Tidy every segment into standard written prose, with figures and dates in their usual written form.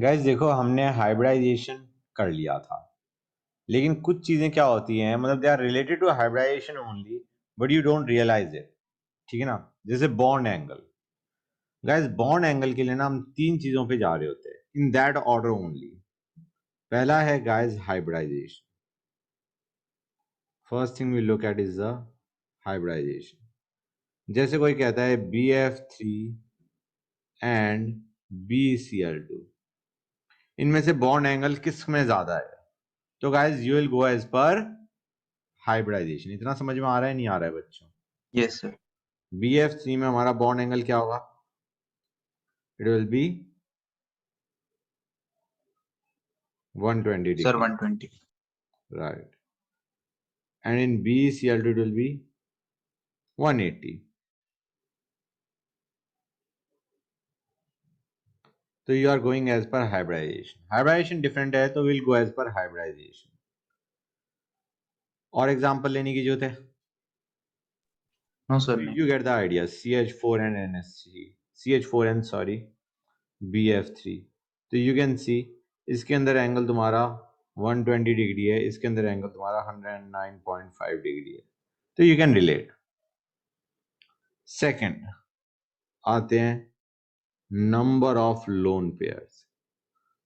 Guys देखो, हमने hybridisation कर लिया था, लेकिन कुछ चीजें क्या होती हैं, मतलब they are related to hybridization only, but you don't realize it. ठीक है ना? जैसे bond angle. Guys bond angle के लिए ना हम तीन चीजों पे जा रहे होते हैं, इन दैट ऑर्डर ओनली। पहला है guys hybridization. First thing we look at is the hybridization. जैसे कोई कहता है BF3 एंड BCl2, इनमें से बॉन्ड एंगल किस में ज्यादा है? तो guys you will go as per hybridization. इतना समझ में आ रहा है, नहीं आ रहा है बच्चों? Yes sir. BF3 में हमारा बॉन्ड एंगल क्या होगा? It will be 120 sir degree, 120। Right? And in BCl2 it will be 180. तो you are going as per hybridization. Hybridization different है, तो will go as per hybridization. और एग्जांपल लेने की जरूरत है? नो सर यू नहीं। Get the idea. CH4 and NH3, CH4 and sorry BF3। तो यू कैन सी, इसके अंदर एंगल तुम्हारा 120 डिग्री है, इसके अंदर एंगल तुम्हारा 109.5 डिग्री है। तो यू कैन रिलेट। सेकंड आते हैं number of lone pairs.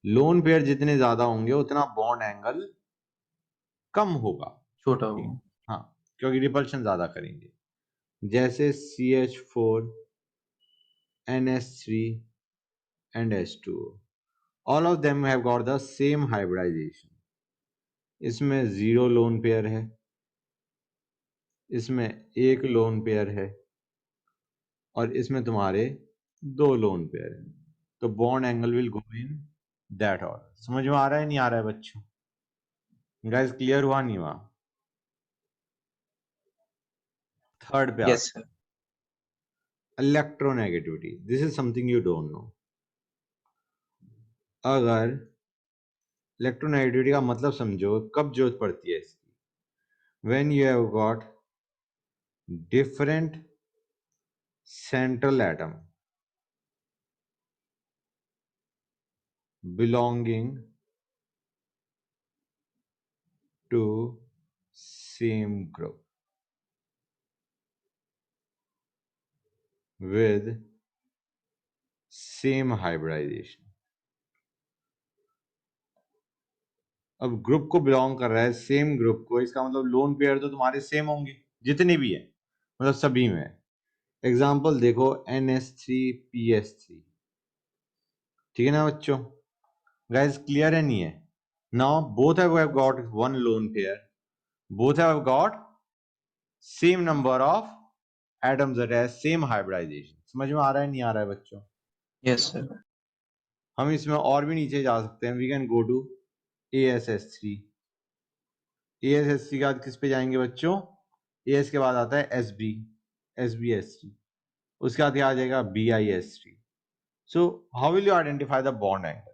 Lone pair जितने ज्यादा होंगे उतना बॉन्ड एंगल कम होगा। छोटा ठीक है? वो। हाँ, क्योंकि रिपल्शन ज्यादा करेंगे। जैसे CH4, NH3 and H2O, all of them have got the same hybridization। इसमें 0 लोन पेयर है, इसमें 1 लोन पेयर है, और इसमें तुम्हारे 2 लोन पेयर है। तो bond angle will go in that order. समझ में आ रहा है, नहीं आ रहा है बच्चों? गाइस क्लियर हुआ, नहीं हुआ? थर्ड पे यस आते, sir. Electronegativity. This is something you don't know. अगर इलेक्ट्रोनेगेटिविटी का मतलब समझो, कब जरूरत पड़ती है इसकी? When you have got different central atom belonging to same group with same hybridization। अब ग्रुप को बिलोंग कर रहा है, सेम ग्रुप को, इसका मतलब लोन पेयर तो तुम्हारे सेम होंगे जितने भी है, मतलब सभी में। एग्जाम्पल देखो, NH3PH3। ठीक है ना बच्चों? गाइस क्लियर है, नहीं है? Now both have got one lone pair, both have got same number of atoms that has same hybridization। समझ में आ रहा है, नहीं आ रहा है बच्चों? Yes sir. हम इसमें और भी नीचे जा सकते हैं। We can go to ASH3। ASH3 के बाद किस पे जाएंगे बच्चों? AS के बाद आता है SB, SBH3। उसके बाद क्या आ जाएगा? BIH3। So how will you identify the bond angle?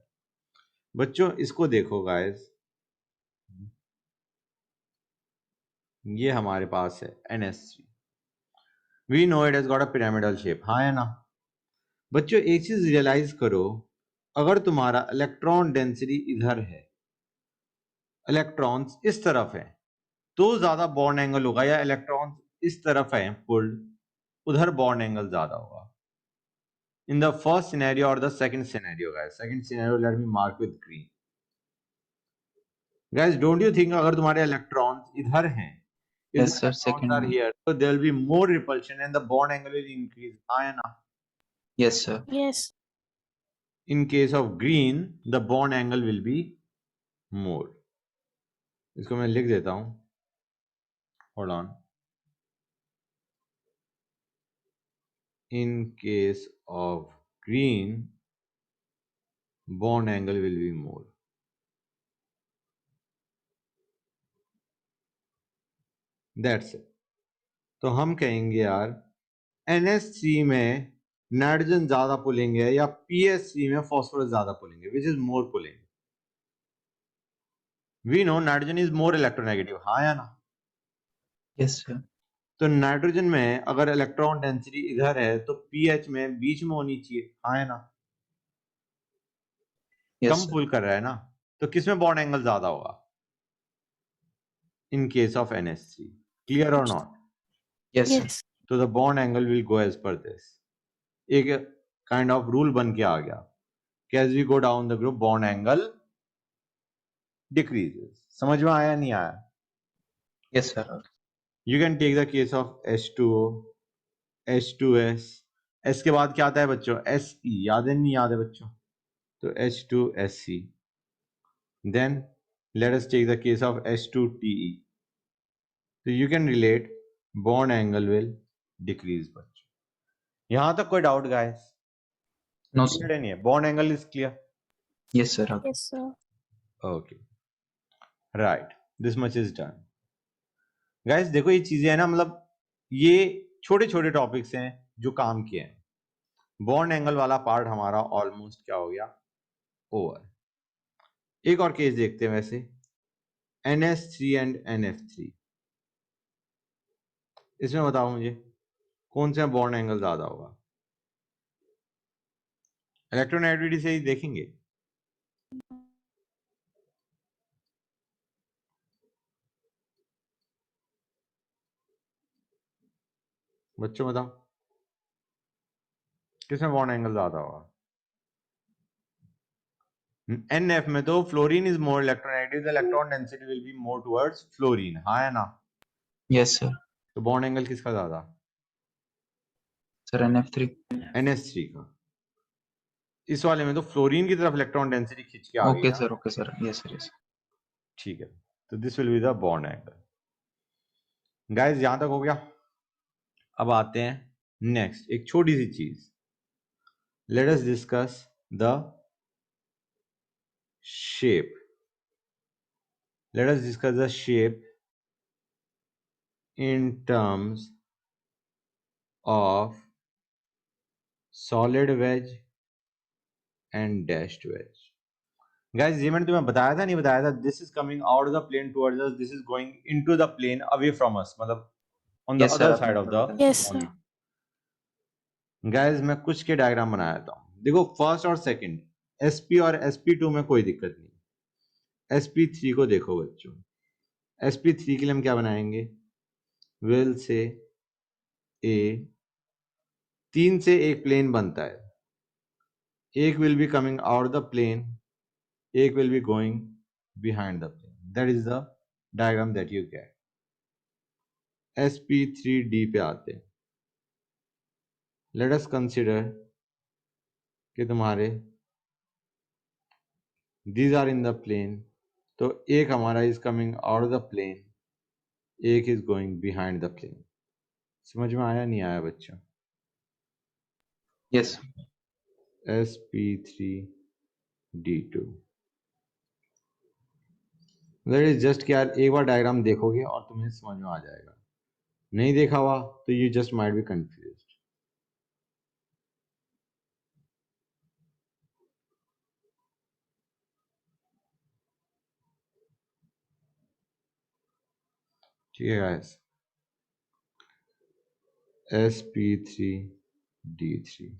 बच्चों इसको देखो गाइस, ये हमारे पास है NH3। We know it has got a pyramidal shape, हाँ है ना? बच्चों एक चीज रियलाइज करो, अगर तुम्हारा इलेक्ट्रॉन डेंसिटी इधर है, इलेक्ट्रॉन्स इस तरफ है, तो ज्यादा बॉन्ड एंगल होगा, या इलेक्ट्रॉन्स इस तरफ है पुल्ड, उधर बॉन्ड एंगल ज्यादा होगा। इन द फर्स्ट सिनेरियो और the second scenario guys, second scenario let me mark with green. Guys don't you think अगर तुम्हारे इलेक्ट्रॉन्स इधर हैं, if the yes sir electrons second are में। here, so there will be more repulsion and the bond angle will increase, हाँ या ना? Yes sir. Yes. In case of green, the bond angle will be more। इसको मैं लिख देता हूं, hold on। In case of green, bond angle will be more। That's it। तो हम कहेंगे यार NH3 में नाइट्रोजन ज्यादा पुलेंगे, या PH3 में फॉस्फोरस ज्यादा पुलेंगे? Which is more pulling? We know nitrogen is more electronegative, हाँ या ना? Yes sir. तो नाइट्रोजन में अगर इलेक्ट्रॉन डेंसिटी इधर है, तो पीएच में बीच में होनी चाहिए, हाँ या ना? Yes, कम sir. पुल कर रहा है ना, तो किसमें बॉन्ड एंगल ज्यादा होगा? In case of NH3, clear और नॉट? Yes, sir. Yes. तो the bond angle will go as per this. एक काइंड ऑफ रूल बन के आ गया कि as we go down the group bond angle decreases. समझ में आया नहीं आया? Yes, sir. You can take the case of H2O, H2S. S के बाद क्या आता है बच्चों? Se. याद है नहीं याद है बच्चों? तो H2SC. then let us take the case of H2TE. so you can relate bond angle will decrease बच्चों. यहां तक कोई doubt guys? No, clear sir. है नहीं है? Bond angle is clear? Yes, sir. Yes, sir. Okay right, this much is done. Guys देखो ये चीजें है ना, मतलब ये छोटे छोटे टॉपिक्स हैं जो काम किए हैं. बॉन्ड एंगल वाला पार्ट हमारा ऑलमोस्ट क्या हो गया? ओवर. एक और केस देखते हैं वैसे, NS3 एंड NF3. इसमें बताओ मुझे कौन सा बॉन्ड एंगल ज्यादा होगा? इलेक्ट्रोनेगेटिविटी से ही देखेंगे. बच्चों बताओ किसमें बॉन्ड एंगल ज्यादा होगा? NF में तो fluorine is more electronegative, the electron density will be more towards fluorine. हाँ है ना? Yes, sir. तो बॉन्ड एंगल किसका ज्यादा? Sir, NF3. NH3 का. इस वाले में तो फ्लोरीन की तरफ इलेक्ट्रॉन डेंसिटी खींच के आ गई Okay, ना. sir. Okay, sir. Yes, sir. Yes. ठीक है, तो this will be the bond angle. Guys यहां तक हो गया. अब आते हैं नेक्स्ट, एक छोटी सी चीज. Late us discuss the shape. Let us discuss the shape in terms of solid wedge and dashed wedge. Guys, ये मैंने तुम्हें बताया था नहीं बताया था? This is coming out of the plane towards us. This is going into the plane away from us. मतलब on the Yes, sir. other side of the Yes, sir. body. Guys, मैं कुछ के डायग्राम बनाया था. देखो first और second SP और SP2 में कोई दिक्कत नहीं. SP3 को देखो बच्चों. SP3 के लिए हम क्या बनाएंगे? विल से A 3 से एक प्लेन बनता है. एक will be coming out the plane, एक will be going behind the plane. That is the diagram that you get. SP3D पे आते हैं. लेट अस कंसिडर कि तुम्हारे these are in the plane. तो एक हमारा is coming out the plane, एक is going behind the plane. समझ में आया नहीं आया बच्चों? Yes. SP3D2. That is just कि यार एक बार डायग्राम देखोगे और तुम्हें समझ में आ जाएगा. नहीं देखा हुआ तो you just might B confused. ठीक है गाइस. SP3D3.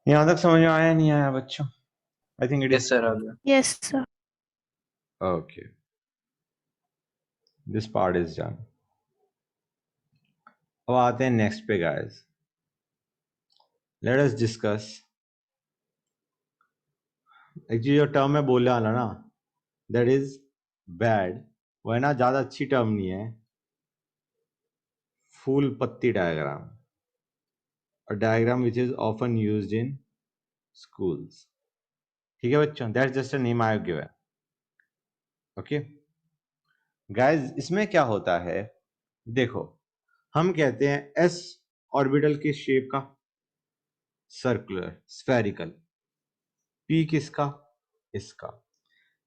यहां तक समझ में आया नहीं आया बच्चों? I think it Yes, is sir. Yes, sir. Okay. This part is done. अब आते हैं नेक्स्ट पे guys. Let us discuss. Actually जो टर्म मैं बोलने वाला ना, दैट इज बैड, वो है ना ज्यादा अच्छी टर्म नहीं है. फूल पत्ती डायग्राम, और diagram which is often used in schools. ठीक है बच्चों, that's just a name I have given. Okay guys, इसमें क्या होता है देखो, हम कहते हैं एस ऑर्बिटल के शेप का सर्कुलर स्फेरिकल, पी किसका? इसका.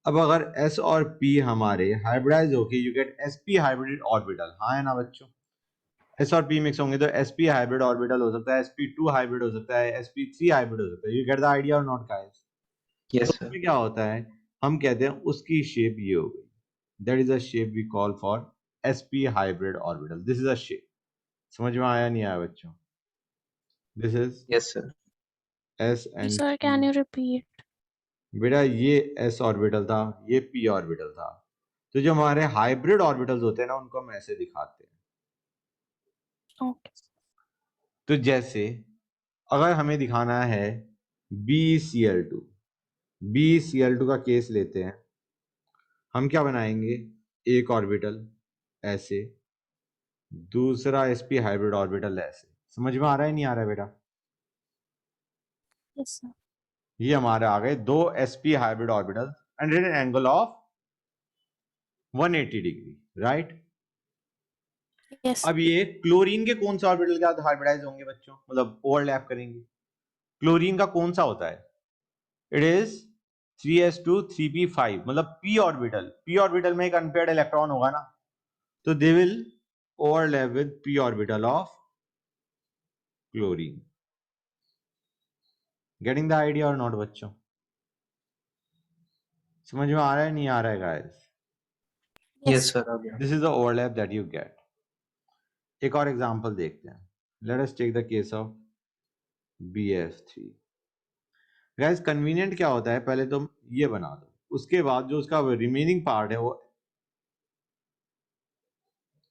अब अगर एस और पी हमारे हाइब्रिडाइज होके you get SP hybrid orbital. हाँ है ना बच्चों? s और p मिक्स होंगे तो sp हाइब्रिड ऑर्बिटल हो सकता है, sp2 हाइब्रिड हो सकता है, sp3 हाइब्रिड हो सकता है। यू गेट द आइडिया और नॉट गाइस? Yes, तो sir. उसमें क्या होता है, हम कहते हैं उसकी शेप ये हो गई, that is a shape we call for sp hybrid orbital. This is a shape. समझ में आया नहीं आया बच्चों? This is Yes, sir. s and Sir, p। can you repeat? बेटा ये s ऑर्बिटल था, ये p ऑर्बिटल था। तो जो हमारे हाइब्रिड ऑर्बिटल्स होते हैं ना, उनको हम ऐसे दिखाते हैं। Okay. तो जैसे अगर हमें दिखाना है BCl2, BCl2 का केस लेते हैं, हम क्या बनाएंगे, एक ऑर्बिटल ऐसे, दूसरा sp हाइब्रिड ऑर्बिटल ऐसे। समझ में आ रहा है नहीं आ रहा है बेटा? Yes, sir. ये हमारे आ गए दो sp hybrid orbital and at an angle of 180 degree, right? Yes. अब ये क्लोरीन के कौन से ऑर्बिटल के साथ हाइब्रिडाइज होंगे बच्चों, मतलब ओवरलैप करेंगे? क्लोरीन का कौन सा होता है? इट इज 3s2 3p5, मतलब p ऑर्बिटल। p ऑर्बिटल में एक अनपेयर्ड इलेक्ट्रॉन होगा ना, तो they will overlap with p orbital of chlorine. Getting the idea और नॉट बच्चों? समझ में आ रहा है नहीं आ रहा है गाइस? Yes, sir. आ गया. This is the overlap that you get. एक और एग्जांपल देखते हैं। Let us take the case of BF3। Guys convenient क्या होता है, पहले तुम ये बना दो, उसके बाद जो उसका रिमेनिंग पार्ट है, वो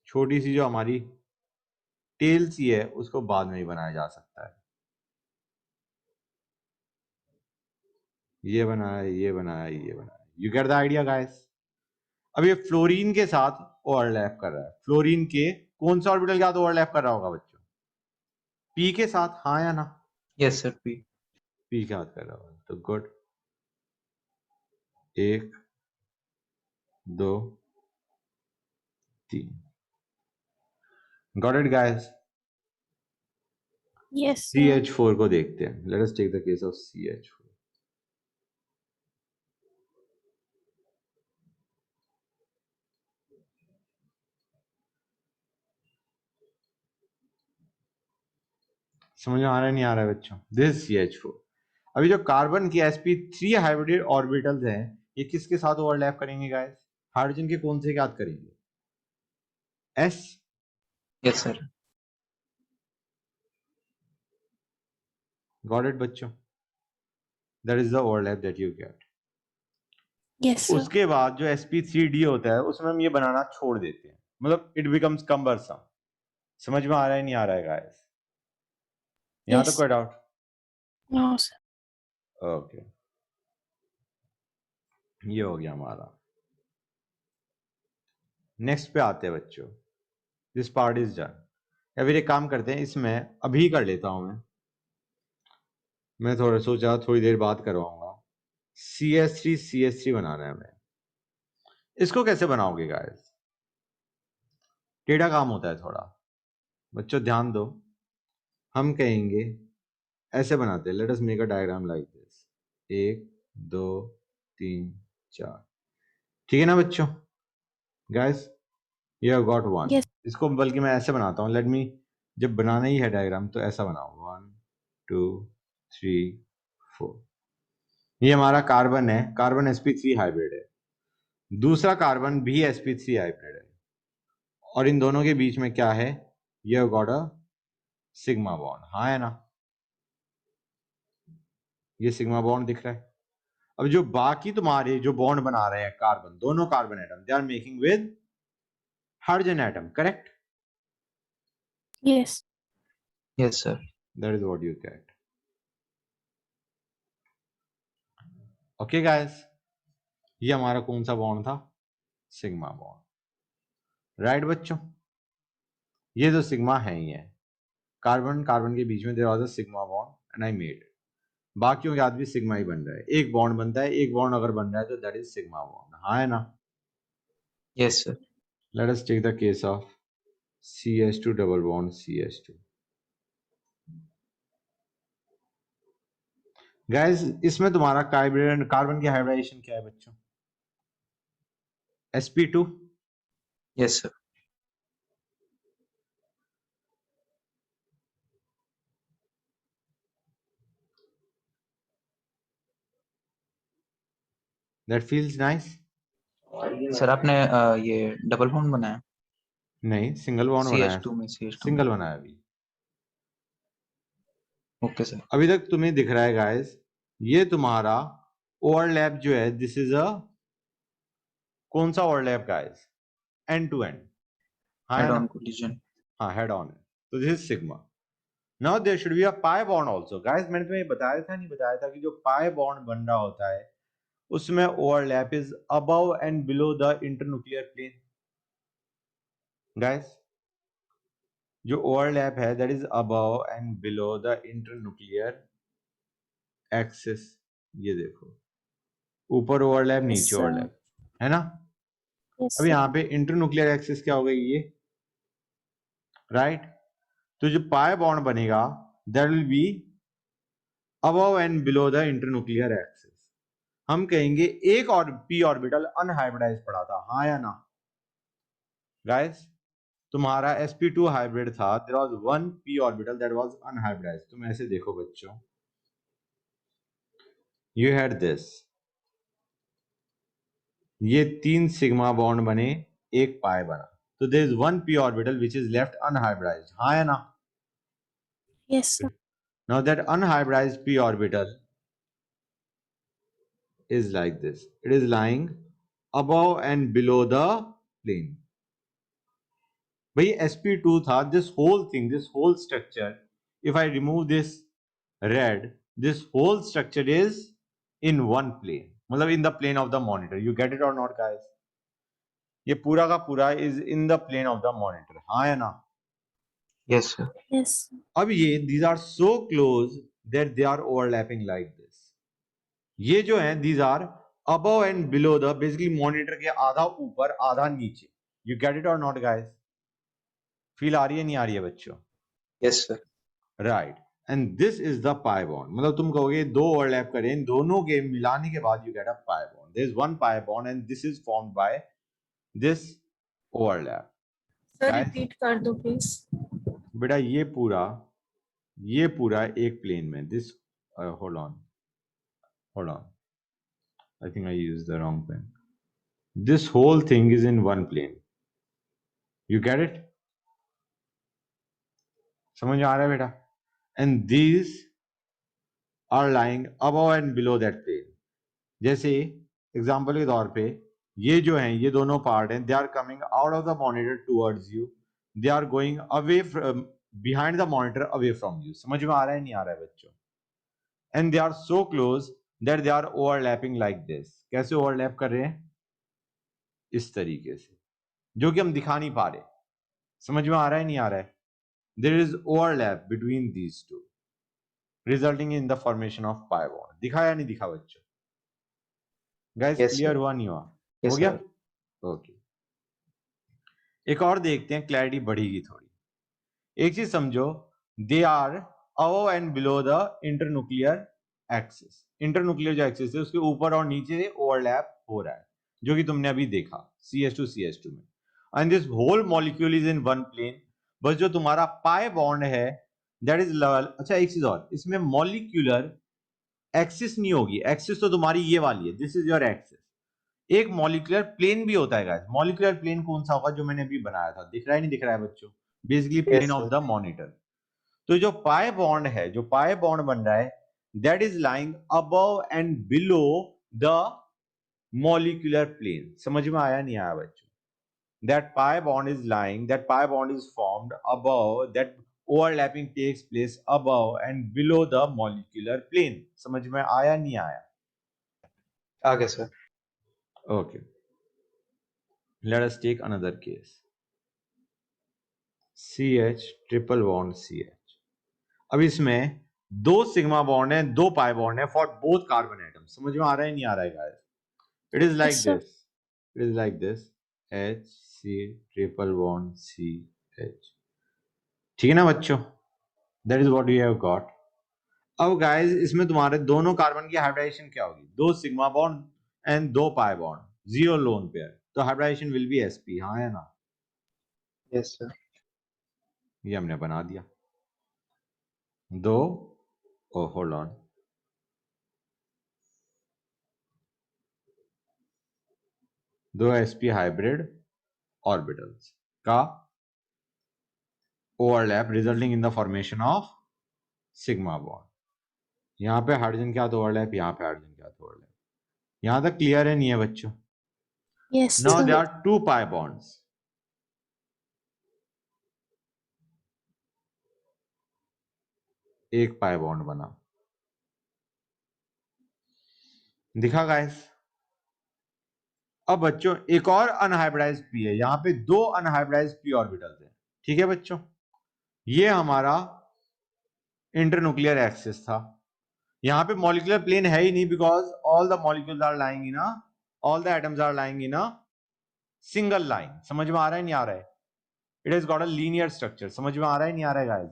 छोटी सी जो हमारी टेल सी है, उसको बाद में ही बनाया जा सकता है। ये बनाया, ये बनाया, ये बनाया। You get the idea guys? अब ये फ्लोरीन के साथ ओवरलैप कर रहा है। फ्लोरीन के कौन सा ऑर्बिटल के साथ ओवरलैप कर रहा होगा बच्चों? पी के साथ, हाँ या ना? Yes, sir. P. पी के साथ कर रहा होगा, तो good. 1 2 3। Got it guys? Yes, sir. CH4 को देखते हैं। Let us take the case of CH4। समझ में आ रहा है नहीं आ रहा है बच्चों? This CH4। अभी जो कार्बन की sp3 हाइब्रिड ऑर्बिटल्स हैं, ये किसके साथ ओवरलैप करेंगे गाइस? हाइड्रोजन के कौन से के साथ करेंगे? S। Yes, sir. Got it बच्चों? That is the overlap that you get. Yes, sir. उसके बाद जो sp3d होता है, उसमें हम ये बनाना छोड़ देते हैं, मतलब इट बिकम्स कम्बरसम। समझ में आ रहा है नहीं आ रहा है गाइस? यहां Yes. तक कोई डाउट? No, sir. ओके, ये हो गया हमारा। नेक्स्ट पे आते हैं बच्चों। This part is done. या फिर एक काम करते हैं, इसमें अभी कर लेता हूं मैं थोड़ा सोचा थोड़ी देर बाद करवाऊंगा। CH3 बनाना है हमें। इसको कैसे बनाओगे गाइस? टेढ़ा काम होता है थोड़ा, बच्चों ध्यान दो। हम कहेंगे ऐसे बनाते हैं, let us make a diagram like this. 1 2 3 4, ठीक है ना बच्चों? Guys you have got 1। Yes. इसको बल्कि मैं ऐसे बनाता हूँ, लेट मी, जब बनाना ही है डायग्राम तो ऐसा बनाओ। 1 2 3 4। ये हमारा कार्बन है, कार्बन sp3 हाइब्रिड है। दूसरा कार्बन भी sp3 हाइब्रिड है, और इन दोनों के बीच में क्या है? ये गॉट अ सिग्मा बॉन्ड, हाँ है ना? ये सिग्मा बॉन्ड दिख रहा है। अब जो बाकी तुम्हारे जो बॉन्ड बना रहे हैं कार्बन, दोनों carbon atom, they are making with hydrogen atom, correct? Yes. Yes, sir. That is what you get. Okay guys, ये हमारा कौन सा बॉन्ड था? सिग्मा बॉन्ड, राइट बच्चों? ये जो सिग्मा है ही है, कार्बन कार्बन के बीच में there was a sigma bond and I made. बाकियों के साथ भी सिग्मा ही बन रहा है। एक बॉन्ड बनता है, एक बॉन्ड अगर बन रहा है तो दैट इज सिग्मा बॉन्ड, हाँ है ना? Yes, sir. Let us take the case of CH2 double bond CH2। Guys इसमें तुम्हारा कार्बन की हाइब्रिडाइजेशन क्या है बच्चों? sp2। Yes, sir. That feels nice. Sir आपने ये डबल बॉन्ड बनाया नहीं, सिंगल बॉन्ड बनाया, CH2 में CH2 में। सिंगल बनाया अभी। Okay sir. अभी तक तुम्हें दिख रहा है गाइस, ये तुम्हारा ओवरलैप जो है, दिस इज अ कौन सा overlap guys? End to end, हाँ हेड है ऑन ना? कोलिजन। हाँ, हेड ऑन है, तो this is sigma. Now there should be a pi bond also. Guys मैंने तुम्हें बताया था, नहीं बताया था कि जो पाई बॉन्ड बन रहा होता है उसमें overlap is above and below the internuclear plane. Guys जो ओवरलैप है that is above and below the internuclear axis. ये देखो, ऊपर ओवरलैप, Yes, नीचे sir. ओवरलैप, है ना? Yes, अब sir. यहाँ पे इंटरन्यूक्लियर एक्सिस क्या हो गई ये, राइट? तो जो पाई बॉन्ड बनेगा that will be above and below the internuclear axis. हम कहेंगे एक और पी ऑर्बिटल अनहाइब्रिडाइज पड़ा था, हाँ या ना? गाइस तुम्हारा sp2 हाइब्रिड था, there was one p orbital that was unhybridize. तुम ऐसे देखो बच्चों, यू हैड दिस, ये 3 सिग्मा बॉन्ड बने, एक पाई बना, तो there is one p orbital which is left unhybridize, हाँ या ना? Yes, sir. Now that unhybridized p orbital is like this, it is lying above and below the plane. भाई sp2 था, this whole thing, this whole structure, if I remove this red, this whole structure is in one plane, मतलब in the plane of the monitor. You get it or not guys? ये पूरा का पूरा is in the plane of the monitor, हाँ या ना? Yes sir. Yes, sir. अब ये these are so close that they are overlapping like this. ये जो है these are above and below the, basically monitor के आधा ऊपर आधा नीचे. You get it or not guys? Feel आ रही है नहीं आ रही है बच्चों? Yes sir. Right, and this is the pi bond. मतलब तुम कहोगे दो ओवरलैप करें, इन दोनों के मिलाने के बाद you get a pi bond. There is one pi bond and this is formed by this overlap. Sir repeat कर दो प्लीज। बेटा ये पूरा एक प्लेन में, this hold on, I think I used the wrong pen. This whole thing is in one plane, you get it? समझ आ रहा है बेटा? And these are lying above and below that plane. जैसे एग्जांपल के तौर पे ये जो हैं, ये दोनों पार्ट हैं, they are coming out of the monitor towards you, they are going away behind the monitor, away from you. समझ में आ रहा है नहीं आ रहा है बच्चों? And they are so close that they are overlapping like this. कैसे ओवरलैप कर रहे हैं? इस तरीके से, जो कि हम दिखा नहीं पा रहे। समझ में आ रहा है नहीं आ रहा है? There is overlap between these two resulting in the formation of pi bond. दिखा या नहीं दिखा बच्चों? Guys Yes, clear sir. हुआ नहीं हुआ? Yes, हो गया? sir. ओके, एक और देखते हैं, क्लैरिटी बढ़ेगी थोड़ी। एक चीज समझो, they are above and below the internuclear axis. Internuclear जो एक्सिस है उसके ऊपर और नीचे ओवरलैप हो रहा है, जो कि तुमने अभी देखा CH2 में। And this whole molecule is in one plane. बस जो तुम्हारा पाई बॉन्ड है दैट इज लेवल। अच्छा एक चीज और, इसमें मॉलिक्यूलर एक्सिस नहीं होगी, एक्सिस तो तुम्हारी ये वाली है, दिस इज योर एक्सिस। एक मॉलिक्यूलर प्लेन भी होता है गाइस। मॉलिक्यूलर प्लेन कौन सा होगा? जो मैंने अभी बनाया था, दिख रहा है नहीं दिख रहा है बच्चों? Basically Yes, plane of sir. The monitor. तो जो पाई बॉन्ड है, जो पाई बॉन्ड बन रहा है that is lying above and below the molecular plane. समझ में आया नहीं आया बच्चों? That pi bond is lying, that pi bond is formed above, that overlapping takes place above and below the molecular plane. समझ में आया नहीं आया? आगे sir. Okay, let us take another case. CH triple bond CH। अब इसमें दो sigma bond है, दो पाई बॉन्ड है फॉर बोथ कार्बन एटम। समझ में आ रहा है नहीं आ रहा है guys? It is like Yes, sir. This, it is like this, HC triple bond CH। ठीक है ना बच्चों? That is what we have got. अब गाइस इसमें तुम्हारे दोनों कार्बन की हाइब्रिडाइजेशन क्या होगी? दो सिग्मा बॉन्ड एंड दो pi bond, zero lone pair, तो हाइब्रिडाइजेशन विल बी sp, हाँ है ना? Yes sir. ये हमने बना दिया। दो, oh hold on, दो sp हाइब्रिड ऑर्बिटल्स का overlap resulting in the formation of sigma bond. यहाँ पे हाइड्रोजन के साथ ओवरलैप, यहाँ पे हाइड्रोजन के साथ ओवरलैप। यहाँ तक क्लियर है नहीं है बच्चों? Yes, now sir. There are 2 pi bonds. एक पाई बॉन्ड बना, दिखा गाइस? अब बच्चों एक और अनहाइब्रिडाइज्ड पी है, यहाँ पे दो अनहाइब्रिडाइज्ड पी ऑर्बिटल्स हैं, ठीक है बच्चों? ये हमारा इंटरन्यूक्लियर एक्सिस था। यहाँ पे मॉलिक्यूलर प्लेन है ही नहीं, because all the molecules are lying in all the atoms are lying in single line. समझ में आ रहा है नहीं आ रहा है? It has got a linear structure. समझ में आ रहा है नहीं आ रहा है गाइस?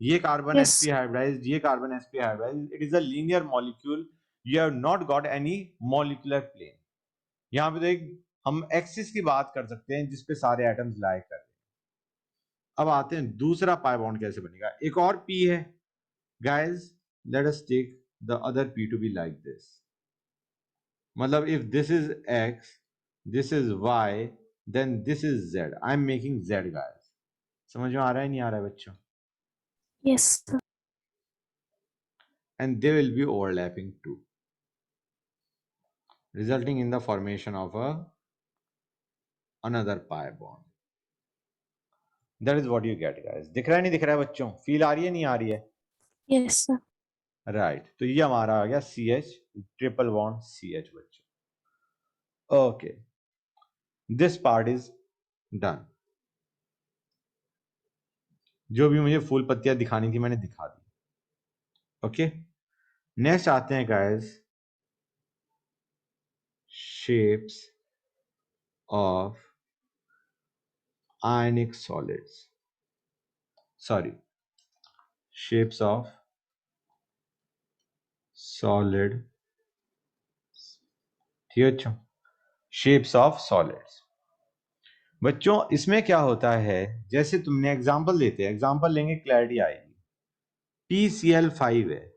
ये कार्बन Yes. sp हाइब्रिडाइज्ड, ये carbon sp hybridized, it is a linear molecule, you have not got any molecular plane. यहाँ पे देख हम एक्सिस की बात कर सकते हैं जिसपे सारे एटम्स लाई कर रहे हैं। अब आते हैं दूसरा पाई बॉन्ड कैसे बनेगा। एक और पी है guys, let us take the other p to be like this. मतलब if this is x, this is y, then this is z। I am making z guys. समझ में आ रहा है नहीं आ रहा है बच्चों? Yes, sir. And they will be overlapping too, resulting in the formation of another pi bond. That is what you get guys. दिख रहा है नहीं दिख रहा है बच्चों? फील आ रही है नहीं आ रही है? Yes, sir. राइट तो ये हमारा आ गया CH, ट्रिपल बॉन्ड CH बच्चों। Okay, this part is done. जो भी मुझे फूल पत्तियां दिखानी थी मैंने दिखा दी। ओके, नेक्स्ट आते हैं guys shapes of ionic solids, sorry, shapes of solid, ठीक है बच्चों? Shapes of solids. बच्चों इसमें क्या होता है, जैसे तुमने एग्जांपल लेते हैं, एग्जांपल लेंगे क्लैरिटी आएगी। PCl5 है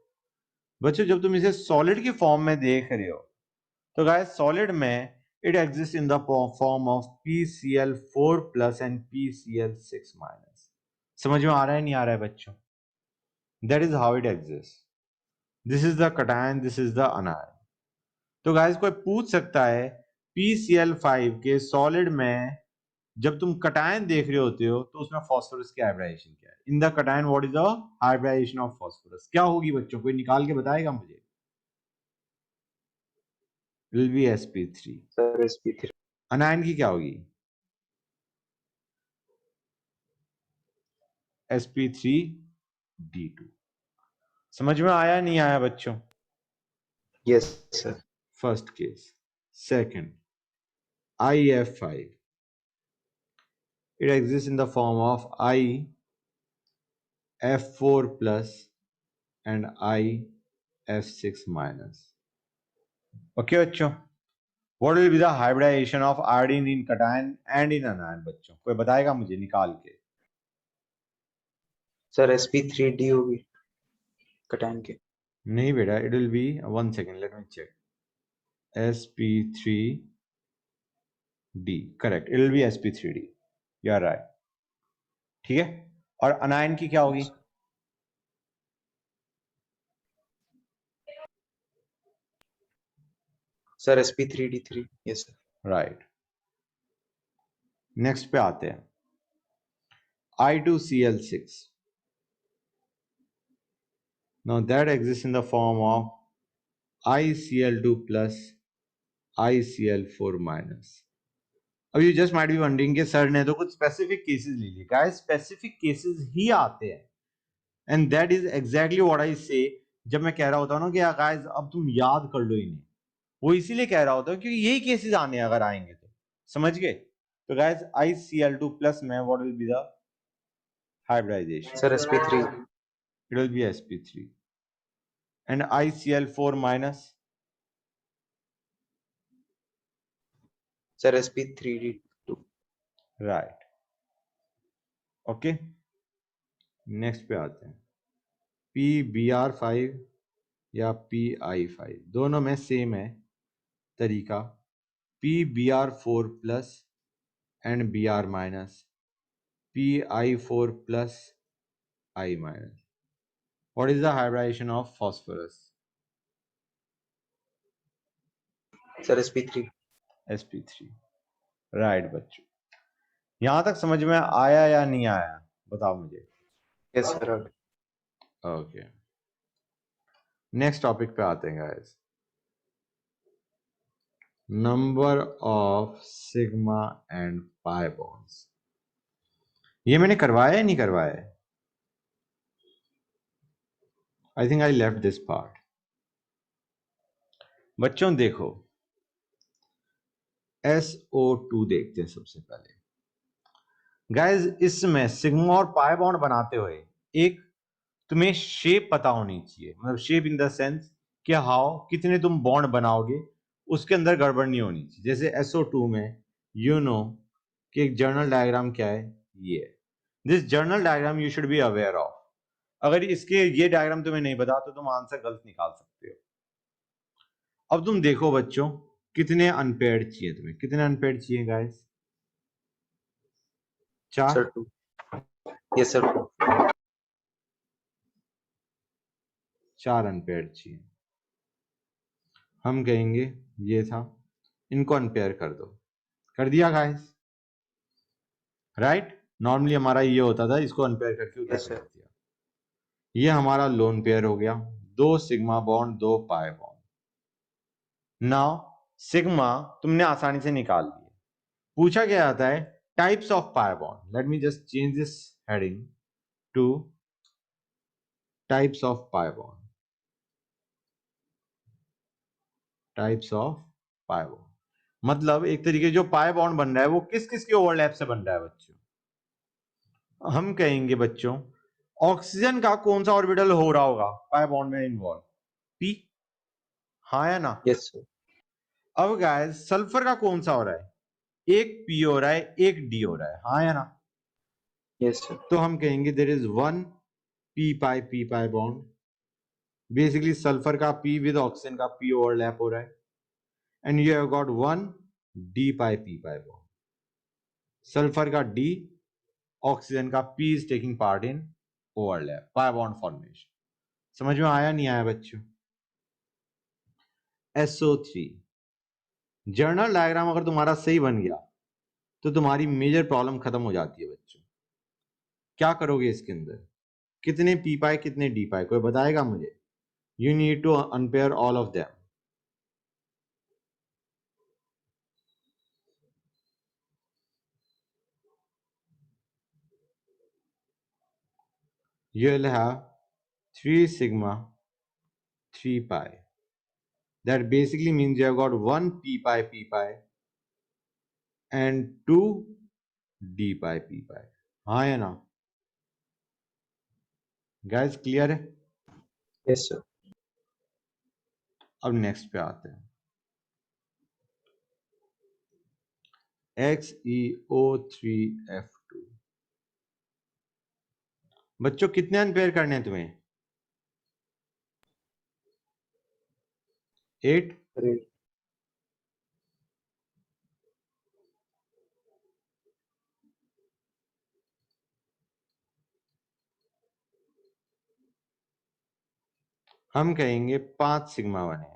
बच्चों, जब तुम इसे सॉलिड की फॉर्म में देख रहे हो तो गाइस सॉलिड में it exist in the form of PCl4+ and PCl6-। समझ में आ रहा है नहीं आ रहा है बच्चों? That is how it exist. This is the cation, this is the अनायन। तो गाइस कोई पूछ सकता है PCl5 के सॉलिड में जब तुम कटायन देख रहे होते हो तो उसमें फास्फोरस की हाइब्रिडाइजेशन क्या है? In the cation what is the hybridisation of phosphorus? क्या होगी बच्चों? कोई निकाल के बताएगा मुझे? It will be sp3। Sir sp3। Anion की क्या होगी? sp3d2। समझ में आया नहीं आया बच्चों? Yes sir. First case. Second, IF5, it exists in the form of IF4+ and IF6-। okay बच्चों, what will be the hybridization of iodine in cation and in anion? बच्चों कोई बताएगा मुझे निकाल के? सर sp3d होगी कटायन के। नहीं बेटा, it will be, one second let me check, sp3d, correct, it will be sp3d, you are right, ठीक है। और अनायन की क्या होगी? Sir sp3d3। Yes sir. Right, next पे आते हैं I2Cl6। now that exists in the form of ICl2+ ICl4-। अब you just might be wondering कि सर ने तो कुछ स्पेसिफिक केसेस ले लिए। गाइस स्पेसिफिक केसेस ही आते हैं, and that is exactly what I से। जब मैं कह रहा होता हूं ना कि गाइस अब तुम याद कर लो इन्हें, वो इसीलिए कह रहा होता हूं क्योंकि यही केसेस आने अगर आएंगे तो। समझ गए? तो गाइस ICl2+ में what will be the hybridization? Sir sp3। It will be sp3 and ICl4-। Sir sp3d2। Right, okay. Next पे आते हैं PBr5 या PI5, दोनों में सेम है तरीका, PBr4 plus and Br minus, Pi4 plus I minus. What is the hybridization of phosphorus? Sir sp3. sp3. Right बच्चों, यहां तक समझ में आया या नहीं आया बताओ मुझे. Yes sir. Okay, next topic पे आते हैं guys. Number of sigma and pi bonds. ये मैंने करवाया या नहीं करवाया? आई think I left this part. बच्चों देखो, SO2 देखते हैं सबसे पहले. गाइस इसमें सिग्मा और पाई बॉन्ड बनाते हुए एक तुम्हें शेप पता होनी चाहिए, मतलब शेप इन द सेंस कि हाउ कितने तुम बॉन्ड बनाओगे, उसके अंदर गड़बड़ नहीं होनी चाहिए. जैसे SO2 में यू नो कि एक जर्नल डायग्राम क्या है, ये है. This journal diagram you should be aware of. अगर इसके ये डायग्राम तुम्हें नहीं पता तो तुम आंसर गलत निकाल सकते हो. अब तुम देखो बच्चों, कितने अनपेयर्ड चाहिए तुम्हें, कितने अनपेयर्ड चाहिए guys? 4. Sir 2. Yes sir. 4 unpaired चाहिए. हम कहेंगे ये था, इनको अनपेयर कर दो. कर दिया गाइस? राइट. नॉर्मली हमारा ये होता था, इसको अनपेयर करके उधर Yes, sir. कर दिया. ये हमारा लोन पेयर हो गया. 2 sigma bond 2 pi bond. Now sigma तुमने आसानी से निकाल लिया. पूछा क्या जाता है? Types of pi bond. Late me just change this heading two types of pi bond. Types of pi bond मतलब एक तरीके जो पाई बॉन्ड बन रहा है वो किस किस के ओवरलैप से बन रहा है बच्चों? हम कहेंगे बच्चों ऑक्सीजन का कौन सा ऑर्बिटल हो रहा होगा पाई बॉन्ड में इन्वॉल्व? पी. हाँ या ना? Yes sir. अब गाइस सल्फर का कौन सा हो रहा है? एक पी हो रहा है, एक डी हो रहा है. हाँ या ना? Yes sir. तो हम कहेंगे there is one p pi bond. Basically sulphur का पी विद ऑक्सीजन का पी ओवरलैप हो रहा है. And you have got one d pi bond. Sulphur का डी, ऑक्सीजन का p is taking part in overlap, pi bond formation. समझ में आया नहीं आया बच्चों? SO3 जर्नल डायग्राम अगर तुम्हारा सही बन गया तो तुम्हारी मेजर प्रॉब्लम खत्म हो जाती है बच्चों. क्या करोगे इसके अंदर? कितने पी पाई कितने डी पाई, कोई बताएगा मुझे? You need to unpair all of them. You will have 3 sigma 3 pi. That basically means you have got 1 p pi and 2 d pi. हाँ या ना? गाइस क्लियर है? Yes sir. अब नेक्स्ट पे आते हैं. XeO3F2. बच्चों कितने अनपेयर करने हैं तुम्हें? 8. हम कहेंगे 5 सिग्मा बने,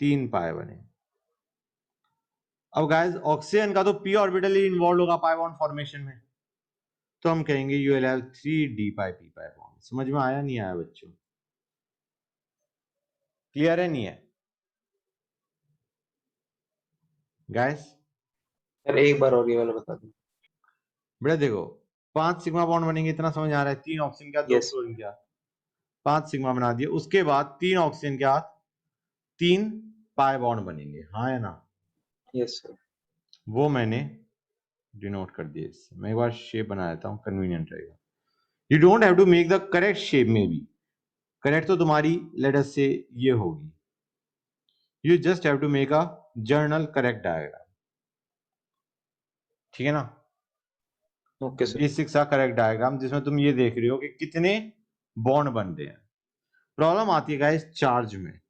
3 पाई बने. अब गाइस ऑक्सीजन का तो पी ऑर्बिटल ही इन्वॉल्व होगा पाई बॉन्ड फॉर्मेशन में, तो हम कहेंगे you will have 3 D pi bond. समझ में आया नहीं आया बच्चों? क्लियर है नहीं है गाइस? सर एक बार और ये वाला बता दो. बेटा देखो 5 सिग्मा बॉन्ड बनेंगे, इतना समझ आ रहा है. 3 ऑक्सीजन के साथ 2 Yes. फ्लोरीन के साथ 5 सिग्मा बना दिए. उसके बाद 3 ऑक्सीजन के साथ 3 पाई बॉन्ड बनेंगे. हाँ या ना? Yes sir. वो मैंने डिनोट कर दिया इससे. मैं एक बार शेप बना देता हूँ, कन्वीनियंट रहेगा. You don't have to make the correct shape. में भी करेक्ट तो तुम्हारी लेट अस से ये होगी. You just have to make a general correct diagram. ठीक है ना? Okay sir. बेसिक सा करेक्ट डायग्राम जिसमें तुम ये देख रहे हो कि कितने बॉन्ड बन रहे हैं. प्रॉब्लम आती है गाइस चार्ज में.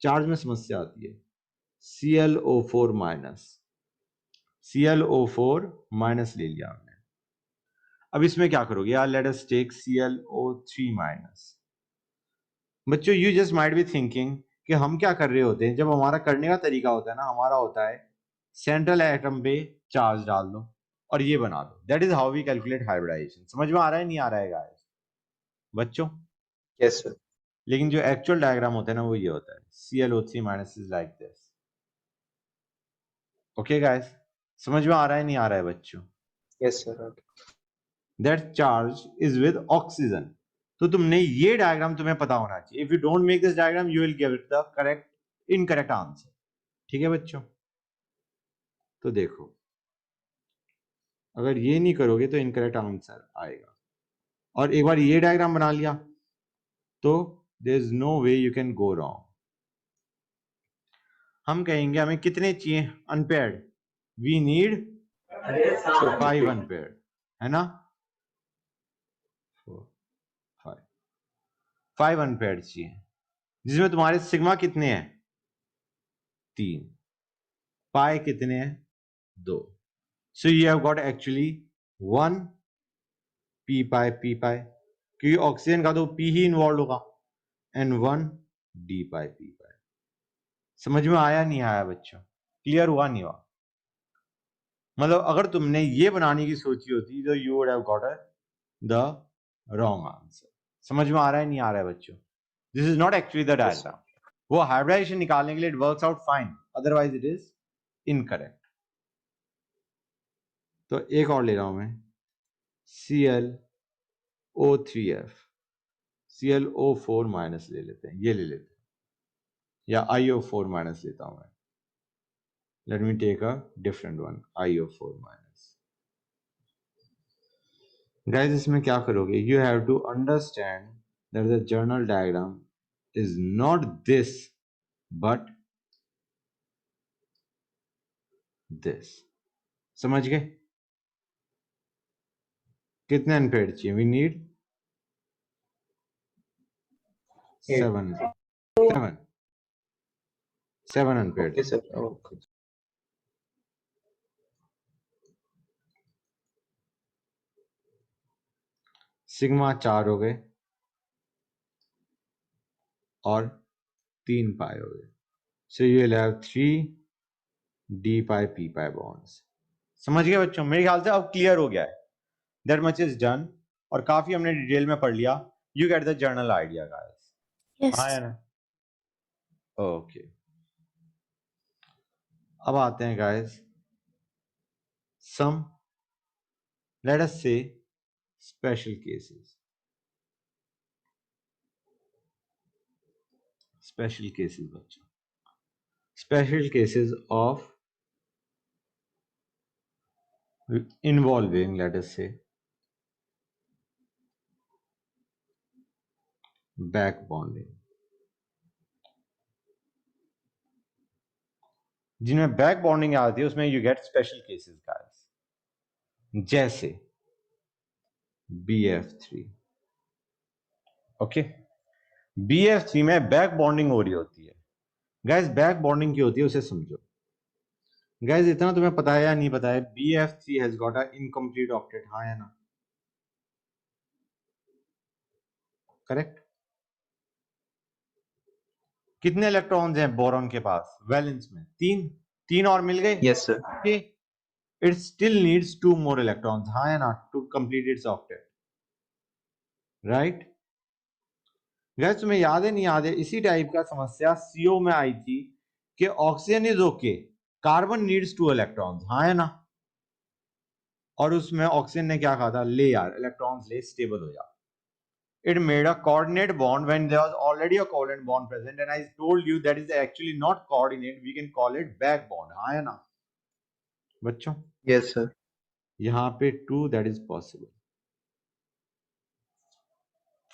चार्ज में समस्या आती है। ClO4 माइनस, ClO4 माइनस ले लिया हमने। अब इसमें क्या करोगे यार, let us take ClO3 minus. बच्चों you just might be thinking कि हम क्या कर रहे होते हैं, जब हमारा करने का तरीका होता है ना, हमारा होता है सेंट्रल एटम पे चार्ज डाल दो और ये बना दो। That is how we calculate hybridization. समझ में आ रहा है नहीं आ रहा है गाइस बच्चों? Yes sir. लेकिन जो एक्चुअल डायग्राम होता है ना वो ये होता है, ClO3 minus is like this. Okay guys, समझ में आ रहा है नहीं आ रहा है बच्चों? Yes sir. That charge is with oxygen. तो तुमने ये डायग्राम तुम्हें पता होना चाहिए। If you don't make this diagram you will get the correct incorrect answer. ठीक है बच्चों? तो देखो, अगर ये नहीं करोगे तो इनकरेक्ट आंसर आएगा। और एक बार ये डायग्राम बना लिया तो there is no way you can go wrong. हम कहेंगे हमें कितने चाहिए अनपेयर्ड, वी नीड 5 अनपेयर्ड, है ना? 5 अनपेयर्ड चाहिए, जिसमें तुम्हारे सिग्मा कितने हैं 3, पाई कितने हैं 2। So you have got actually 1 p पाई, क्योंकि ऑक्सीजन का तो p ही इन्वॉल्व होगा, एंड 1 d पाई p पाई। समझ में आया नहीं आया बच्चों? क्लियर हुआ नहीं हुआ? मतलब अगर तुमने ये बनाने की सोची होती तो you would have got the wrong answer. समझ में आ रहा है नहीं आ रहा है बच्चों? This is not actually the diagram. वो हाइब्रिडाइजेशन निकालने के लिए it works out fine, otherwise it is incorrect. तो एक और ले रहा हूं मैं, ClO3F, ClO4 माइनस ले लेते हैं, ये ले लेते हैं, या IO4 माइनस लेता हूं मैं। Let me take a different one, IO4 minus. Guys इसमें क्या करोगे, you have to understand that the general diagram is not this but this. समझ गए? कितने अनपेयर्ड चाहिए? We need 7 unpaired. Okay sir. Okay. Sigma 4 हो गए और 3 पाई हो गए। So you will have 3 d pi p pi bonds. समझ गए बच्चों? मेरे ख्याल से अब क्लियर हो गया है। दैट मच इज डन, और काफी हमने डिटेल में पढ़ लिया। You get the journal idea guys? Yes. हाँ या ना? ओके, अब आते हैं गाइस सम, लेट अस से स्पेशल केसेस। स्पेशल केसेस बच्चों, special cases of involving, let us say, back bonding। जिनमें बैक बॉन्डिंग आती है उसमें you get special cases guys, जैसे BF3। ओके, BF3 में बैक बॉन्डिंग हो रही होती है गाइस। बैक बॉन्डिंग की होती है उसे समझो गाइस। इतना तुम्हें पता है या नहीं पता है, BF3 has got a incomplete octet, हाँ या ना? करेक्ट। कितने इलेक्ट्रॉन्स हैं बोरॉन के पास वैलेंस में? 3 और मिल गए। Yes sir. It still needs 2 more electrons, हाँ या ना, to complete its octet, right? Gas तुम्हें याद है नहीं याद है, इसी टाइप का समस्या CO में आई थी कि oxygen is okay, carbon needs 2 electrons, हाँ या ना? और उसमें ऑक्सीजन ने क्या कहा था, ले यार इलेक्ट्रॉन्स ले, स्टेबल हो जा। It made a coordinate bond when there was already a covalent bond present, and I told you that is actually not coordinate, we can call it back bond, हाँ या ना बच्चों? Yes sir. यहाँ पे 2 that is possible।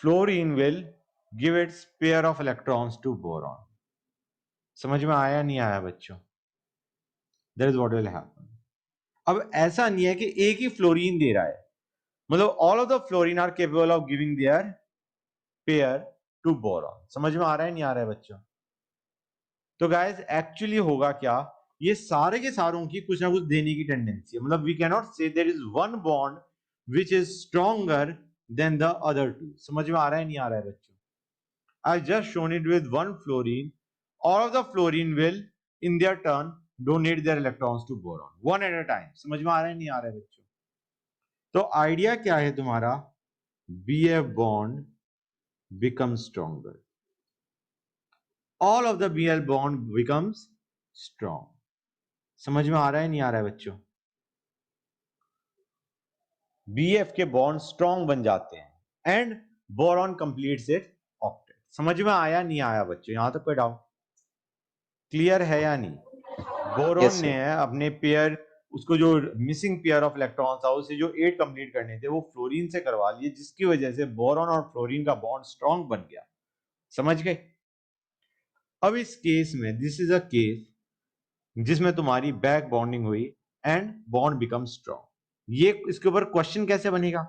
Fluorine will give its pair of electrons to boron। समझ में आया नहीं आया बच्चों? That is what will happen। अब ऐसा नहीं है कि एक ही फ्लोरीन दे रहा है, मतलब all of the fluorine are capable of giving their pair to boron। समझ में आ रहा है नहीं आ रहा है बच्चों? तो गाइस एक्चुअली होगा क्या, ये सारे के सारों की कुछ ना कुछ देने की टेंडेंसी है, मतलब we can not say there is one bond which is stronger than the other two. समझ में आ रहा है नहीं आ रहा है बच्चों? I just shown it with one fluorine, all of the fluorine will in their turn donate their electrons to boron one at a time. समझ में आ रहा है नहीं आ रहा है बच्चों? तो आइडिया क्या है तुम्हारा, BF bond becomes stronger, all of the BL bond becomes strong। समझ में आ रहा है नहीं आ रहा है बच्चों? BF के बॉन्ड स्ट्रॉन्ग बन जाते हैं and boron completes it octet. समझ में आया नहीं आया बच्चों? यहां तक कोई डाउट क्लियर है या नहीं? बोरॉन Yes, ने sir. अपने पेयर, उसको जो मिसिंग पेयर ऑफ इलेक्ट्रॉन्स था उसे जो 8 कंप्लीट करने थे वो फ्लोरीन से करवा लिए, जिसकी वजह से बोरॉन और फ्लोरीन का बॉन्ड स्ट्रॉन्ग बन गया। समझ गए? अब इस केस में दिस इज अ केस जिसमें तुम्हारी बैक बॉन्डिंग हुई एंड बॉन्ड बिकम स्ट्रॉन्ग। ये इसके ऊपर क्वेश्चन कैसे बनेगा?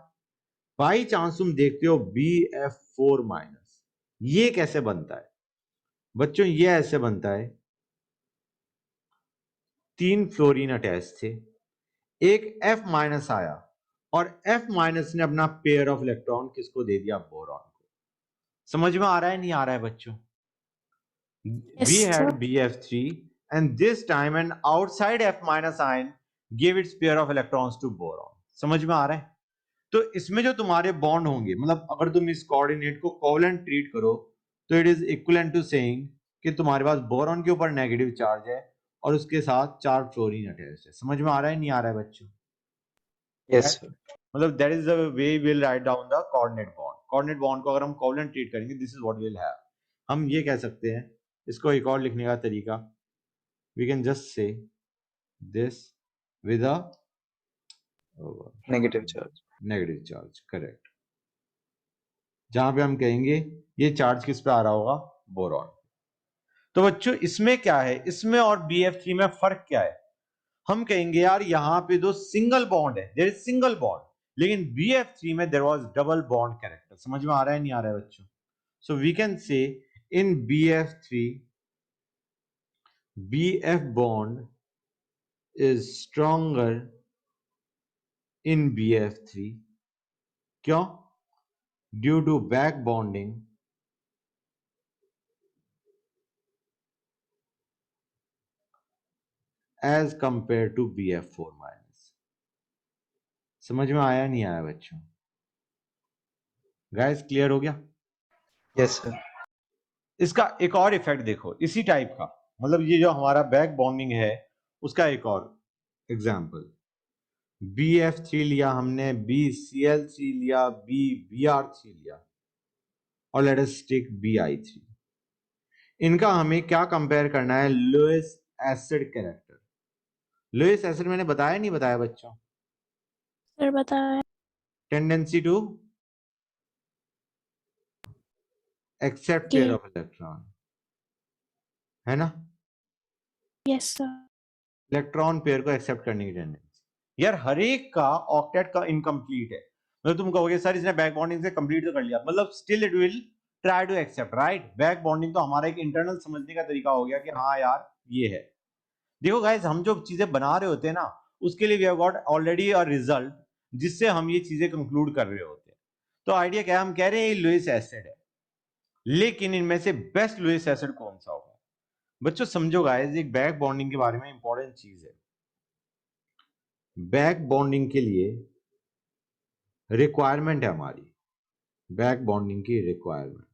बाई चांस तुम देखते हो BF4 माइनस, ये कैसे बनता है बच्चों? ये ऐसे बनता है, 3 फ्लोरीन अटैच थे, एक F माइनस आया और F माइनस ने अपना पेयर ऑफ इलेक्ट्रॉन किसको दे दिया? बोरॉन को। समझ में आ रहा है नहीं आ रहा है बच्चों? Yes, We sir. had BF3 and this time an outside F minus ion gave its pair of electrons to boron। समझ में आ रहा है? तो इसमें जो तुम्हारे बॉन्ड होंगे, मतलब अगर तुम इस कोऑर्डिनेट को कोवेलेंट ट्रीट करो तो it is equivalent to saying कि तुम्हारे पास बोरॉन के ऊपर नेगेटिव चार्ज है और उसके साथ 4 फ्लोरीन अटैच है। समझ में आ रहा है नहीं आ रहा है बच्चों? Yes, sir. मतलब that is the way will write down the coordinate bond. Coordinate bond को अगर हम कोवेलेंट ट्रीट करेंगे this is what will have. हम ये कह सकते हैं, इसको एक और लिखने का तरीका, we can just say this with a Negative charge. negative charge, correct। जहां पे हम कहेंगे ये चार्ज किस पे आ रहा होगा? बोरॉन। तो बच्चों इसमें क्या है, इसमें और BF3 में फर्क क्या है? हम कहेंगे यार यहाँ पे तो सिंगल बॉन्ड है, देयर इज सिंगल बॉन्ड, लेकिन BF3 में there was double bond character. समझ में आ रहा है नहीं आ रहा है बच्चों? सो वी कैन से इन BF3 BF bond is stronger in BF3। क्यों? Due to back bonding as compare to BF4 minus. समझ में आया नहीं आया बच्चों? गाइस क्लियर हो गया? Yes, sir. इसका एक और इफेक्ट देखो इसी टाइप का, मतलब ये जो हमारा बैक बॉन्डिंग है उसका एक और एग्जांपल, BF3 लिया हमने, BCl3 लिया, BBr3 लिया और लेट अस टेक BI3। इनका हमें क्या कंपेयर करना है? Lewis acid character. Lewis acid मैंने बताया नहीं बताया बच्चों? Sir, बताया। Tendency to accept pair Give. Of electron, है ना? Yes, sir. इलेक्ट्रॉन पेयर को एक्सेप्ट करने की टेंडेंसी। यार हर एक का ऑक्टेट का इनकम्प्लीट है, मतलब तुम कहोगे सर इसने बैक बॉन्डिंग से कंप्लीट तो कर लिया, मतलब still it will try to accept, right? Back bonding तो हमारा एक इंटरनल समझने का तरीका हो गया कि हाँ यार ये है। देखो गाइस हम जो चीजें बना रहे होते हैं ना उसके लिए we have got already a result जिससे हम ये चीजें कंक्लूड कर रहे होते हैं। तो आइडिया क्या है, हम कह रहे हैं ये लुईस एसिड है, लेकिन इनमें से बेस्ट लुईस एसिड कौन सा होगा? बच्चों समझो गाइस, एक बैक बॉन्डिंग के बारे में इंपॉर्टेंट चीज है, बैक बॉन्डिंग के लिए रिक्वायरमेंट है हमारी, बैक बॉन्डिंग की requirement,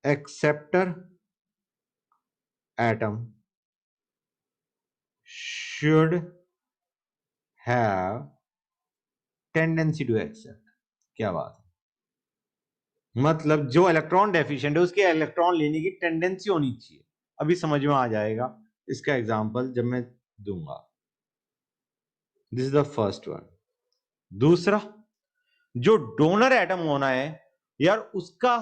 acceptor atom should have tendency to accept. क्या बात है, मतलब जो इलेक्ट्रॉन डेफिशिएंट है उसके इलेक्ट्रॉन लेने की टेंडेंसी होनी चाहिए। अभी समझ में आ जाएगा इसका एग्जांपल जब मैं दूंगा। This is the first one. दूसरा, जो डोनर एटम होना है यार उसका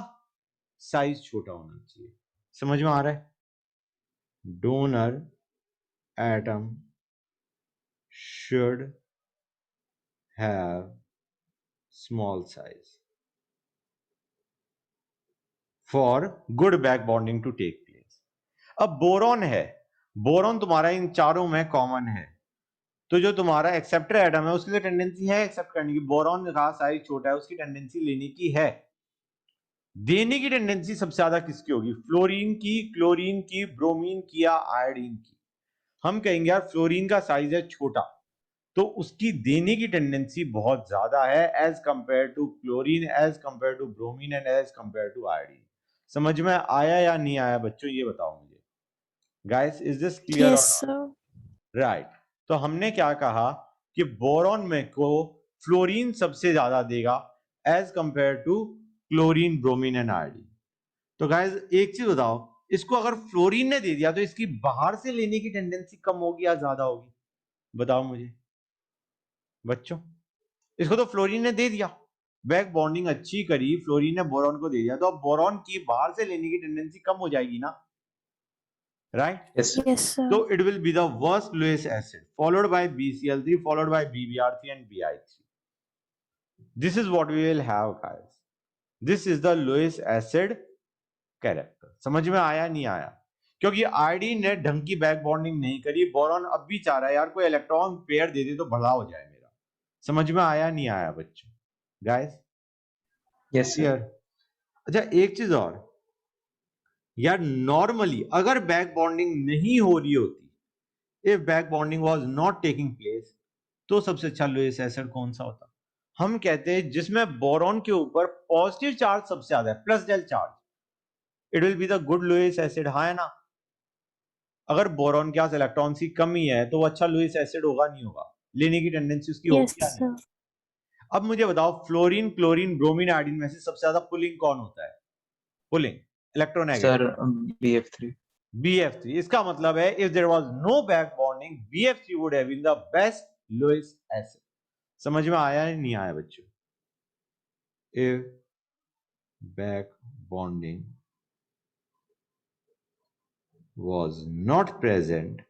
साइज छोटा होना चाहिए। समझ में आ रहा है? Donor atom should have small size. For good back bonding to take place. अब बोरॉन है, बोरॉन तुम्हारा इन चारों में कॉमन है, तो जो तुम्हारा एक्सेप्टर एटम है उसकी तो टेंडेंसी है एक्सेप्ट करने की, बोरॉन का साइज छोटा है उसकी टेंडेंसी लेने की है। देने की टेंडेंसी सबसे ज्यादा किसकी होगी? फ्लोरीन की, क्लोरीन की, ब्रोमीन की या आयोडीन की? हम कहेंगे यार फ्लोरीन का साइज है छोटा, तो उसकी देने की टेंडेंसी बहुत ज्यादा है as compare to chlorine, as compare to bromine and as compare to iodine. समझ में आया या नहीं आया बच्चों, ये बताओ मुझे। गाइस इज दिस क्लियर और Yes, नॉट? sir. राइट। तो हमने क्या कहा कि बोरॉन में को फ्लोरीन सबसे ज्यादा देगा as compare to chlorine, bromine and iodine. तो गाइस एक चीज बताओ, इसको अगर फ्लोरीन ने दे दिया तो इसकी बाहर से लेने की टेंडेंसी कम होगी या ज्यादा होगी? बताओ मुझे बच्चों। इसको तो फ्लोरीन ने दे दिया, बैक बॉन्डिंग अच्छी करी, फ्लोरीन ने बोरॉन को दे दिया, तो अब बोरॉन की बाहर से लेने की टेंडेंसी कम हो जाएगी ना, right? Yes, sir. Yes, sir. So it will be the worst Lewis acid followed by BCl3 followed by BBr3 and BI3. This is what we will have guys. This is the Lewis acid character. समझ में आया नहीं आया? क्योंकि iodine ने ढंग की back bonding नहीं करी, बोरॉन अब भी चाह रहा है यार कोई इलेक्ट्रॉन पेयर दे दे तो बड़ा हो जाए मेरा। समझ में आया नहीं आया बच्चों? Guys Yes, sir. अच्छा एक चीज और यार, नॉर्मली अगर बैक बॉन्डिंग नहीं हो रही होती, if back bonding was not taking place, तो सबसे अच्छा लुईस एसिड कौन सा होता? हम कहते हैं जिसमें बोरॉन के ऊपर पॉजिटिव चार्ज सबसे ज्यादा है, plus del charge, it will be the good Lewis acid. हाँ है ना? अगर बोरॉन के पास इलेक्ट्रॉन की कमी है तो वो अच्छा लुईस एसिड होगा नहीं होगा? लेने की टेंडेंसी उसकी Yes, होगी या नहीं? sir. अब मुझे बताओ फ्लोरीन, क्लोरीन, ब्रोमीन, आयोडीन में से सबसे ज्यादा पुलिंग कौन होता है? Pulling electronegative Sir, BF3. BF3। इसका मतलब है if there was no back bonding, BF3 would have been the best Lewis acid। समझ में आया या नहीं आया बच्चों? If back bonding was not present,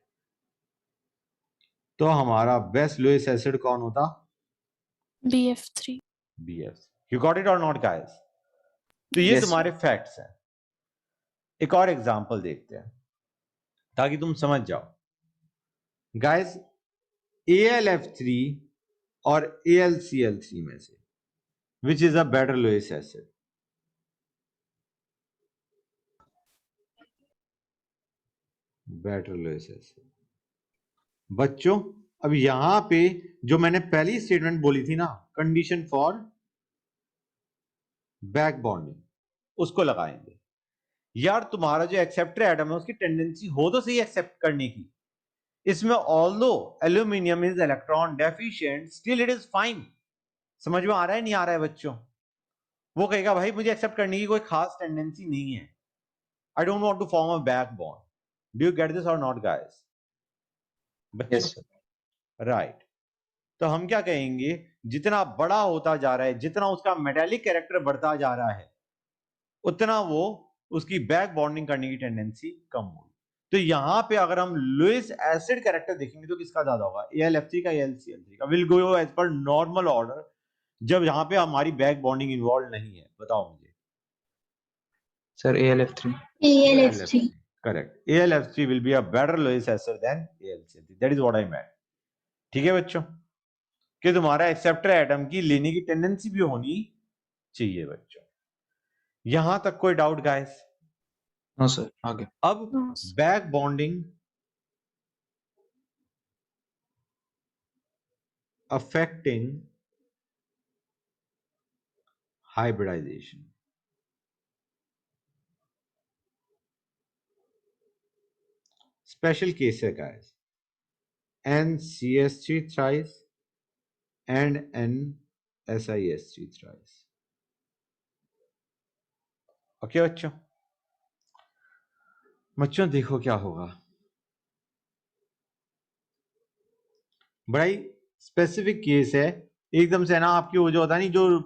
तो हमारा बेस्ट लुईस एसिड कौन होता? BF3. BF। You got it or not guys? तो ये Yes, sir. तुम्हारे फैक्ट्स हैं। एक और एग्जांपल देखते हैं ताकि तुम समझ जाओ। गाइस AlF3 और AlCl3 में से which is a better Lewis acid? Better Lewis acid. बच्चों अब यहां पे जो मैंने पहली स्टेटमेंट बोली थी ना, कंडीशन फॉर बैक बॉन्डिंग, उसको लगाएंगे। यार तुम्हारा जो एक्सेप्टर एटम है उसकी टेंडेंसी हो तो सही एक्सेप्ट करने की, इसमें although aluminium is electron deficient still it is fine. समझ में आ रहा है नहीं आ रहा है बच्चों? वो कहेगा भाई मुझे एक्सेप्ट करने की कोई खास टेंडेंसी नहीं है, I don't want to form a back bond. Do you get this or not guys? बच्चों Yes, sir. राइट। तो हम क्या कहेंगे, जितना बड़ा होता जा रहा है, जितना उसका मेटालिक कैरेक्टर बढ़ता जा रहा है, उतना वो उसकी बैक बॉन्डिंग करने की टेंडेंसी कम होगी। तो यहां पे अगर हम लुईस एसिड कैरेक्टर देखेंगे तो किसका ज्यादा होगा? AlF3 का, AlCl3 का? Will go as per normal order, जब यहां पे हमारी बैक बॉन्डिंग इन्वॉल्व नहीं है। बताओ मुझे। Sir, ALF3. ALF3. Correct. AlF3 will be a better Lewis acid than AlCl3। That is what I meant। ठीक है बच्चों, कि तुम्हारा एक्सेप्टर एटम की लेने की टेंडेंसी भी होनी चाहिए बच्चों। यहां तक कोई डाउट गाइस? No, sir. आगे. अब No, sir. Back bonding affecting hybridisation. Special case है guys, NCS3 thrice and NSiS3 thrice। Okay बच्चों, बच्चों देखो क्या होगा, बड़ा ही स्पेसिफिक केस है एकदम से ना। आपकी वो जो होता है नहीं, जो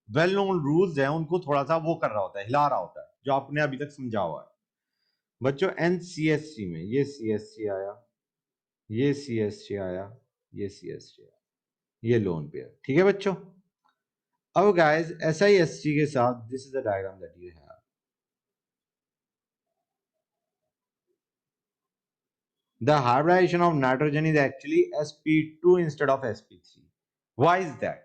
वेल नोन रूल्स हैं उनको थोड़ा सा वो कर रहा होता है, हिला रहा होता है, जो आपने अभी तक समझा हुआ है। बच्चों NCS3 में ये CH3 आया, ये CH3 आया, ये CH3 आया, ये लोन पेयर। ठीक है बच्चों? अब गाइस SiS3 के साथ this is the diagram that you have. the hybridization of nitrogen is actually sp2 instead of sp3. why is that?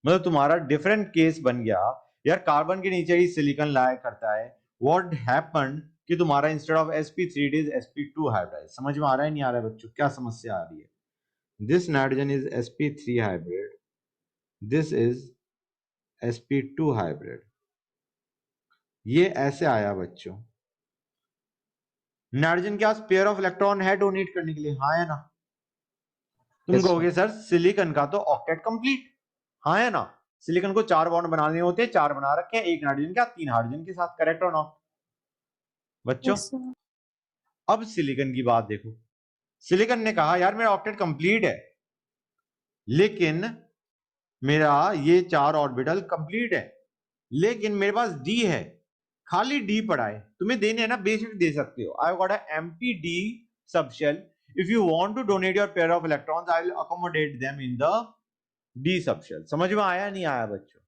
मतलब तुम्हारा डिफरेंट केस बन गया यार, कार्बन के नीचे ही सिलिकॉन लाया करता है, व्हाट हैपेंड कि तुम्हारा instead of sp3 it is sp2 hybrid. समझ में आ रहा है नहीं आ रहा है बच्चों, क्या समस्या आ रही है? This nitrogen is sp3 hybrid, this is sp2 hybrid. ये ऐसे आया बच्चों. नाइट्रोजन के पास पेयर ऑफ इलेक्ट्रॉन है डोनेट करने के लिए, हाँ या ना? तुम Yes, कहोगे सर सिलिकॉन का तो ऑक्टेट कंप्लीट, हाँ या ना? सिलिकॉन को 4 बॉन्ड बनाने होते हैं, 4 बना रखे हैं, एक नाइट्रोजन का 3 हाइड्रोजन के साथ. करेक्ट और नॉट बच्चों? Yes, sir. अब सिलिकॉन की बात देखो. सिलिकॉन ने कहा यार मेरा ऑक्टेट कंप्लीट है, लेकिन मेरा ये 4 ऑर्बिटल कंप्लीट है, लेकिन मेरे पास डी है, खाली डी पड़ा है. तुम्हें देने हैं ना, बेसिक दे सकते हो. I got a empty d subshell. If you want to donate your pair of electrons I will accommodate them in the d subshell. समझ में आया नहीं आया बच्चों?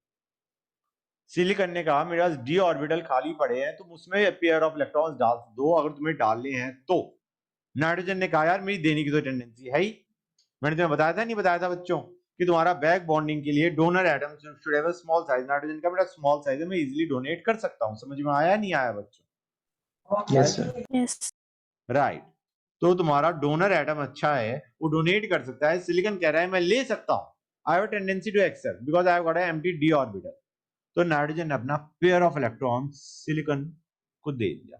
सिलिकॉन ने कहा मेरे पास डी ऑर्बिटल खाली पड़े हैं, तुम उसमें पेयर ऑफ इलेक्ट्रॉन्स डाल दो अगर तुम्हें डालने हैं तो. नाइट्रोजन ने कहा यार मेरी देने की तो टेंडेंसी है ही. मैंने तुम्हें बताया था नहीं बताया था बच्चों कि तुम्हारा बैक बॉन्डिंग के लिए donor atom should have a small size. Nitrogen का मेरा स्मॉल साइज है, मैं इजीली डोनेट कर सकता हूं. समझ में आया नहीं आया बच्चों? yes, sir. Yes. राइट. तो तुम्हारा डोनर एटम अच्छा है, वो डोनेट कर सकता है. सिलिकॉन कह रहा है मैं ले सकता हूं, I have a tendency to accept because I have got a empty d orbital. तो नाइट्रोजन ने अपना पेयर ऑफ इलेक्ट्रॉन सिलिकॉन को दे दिया.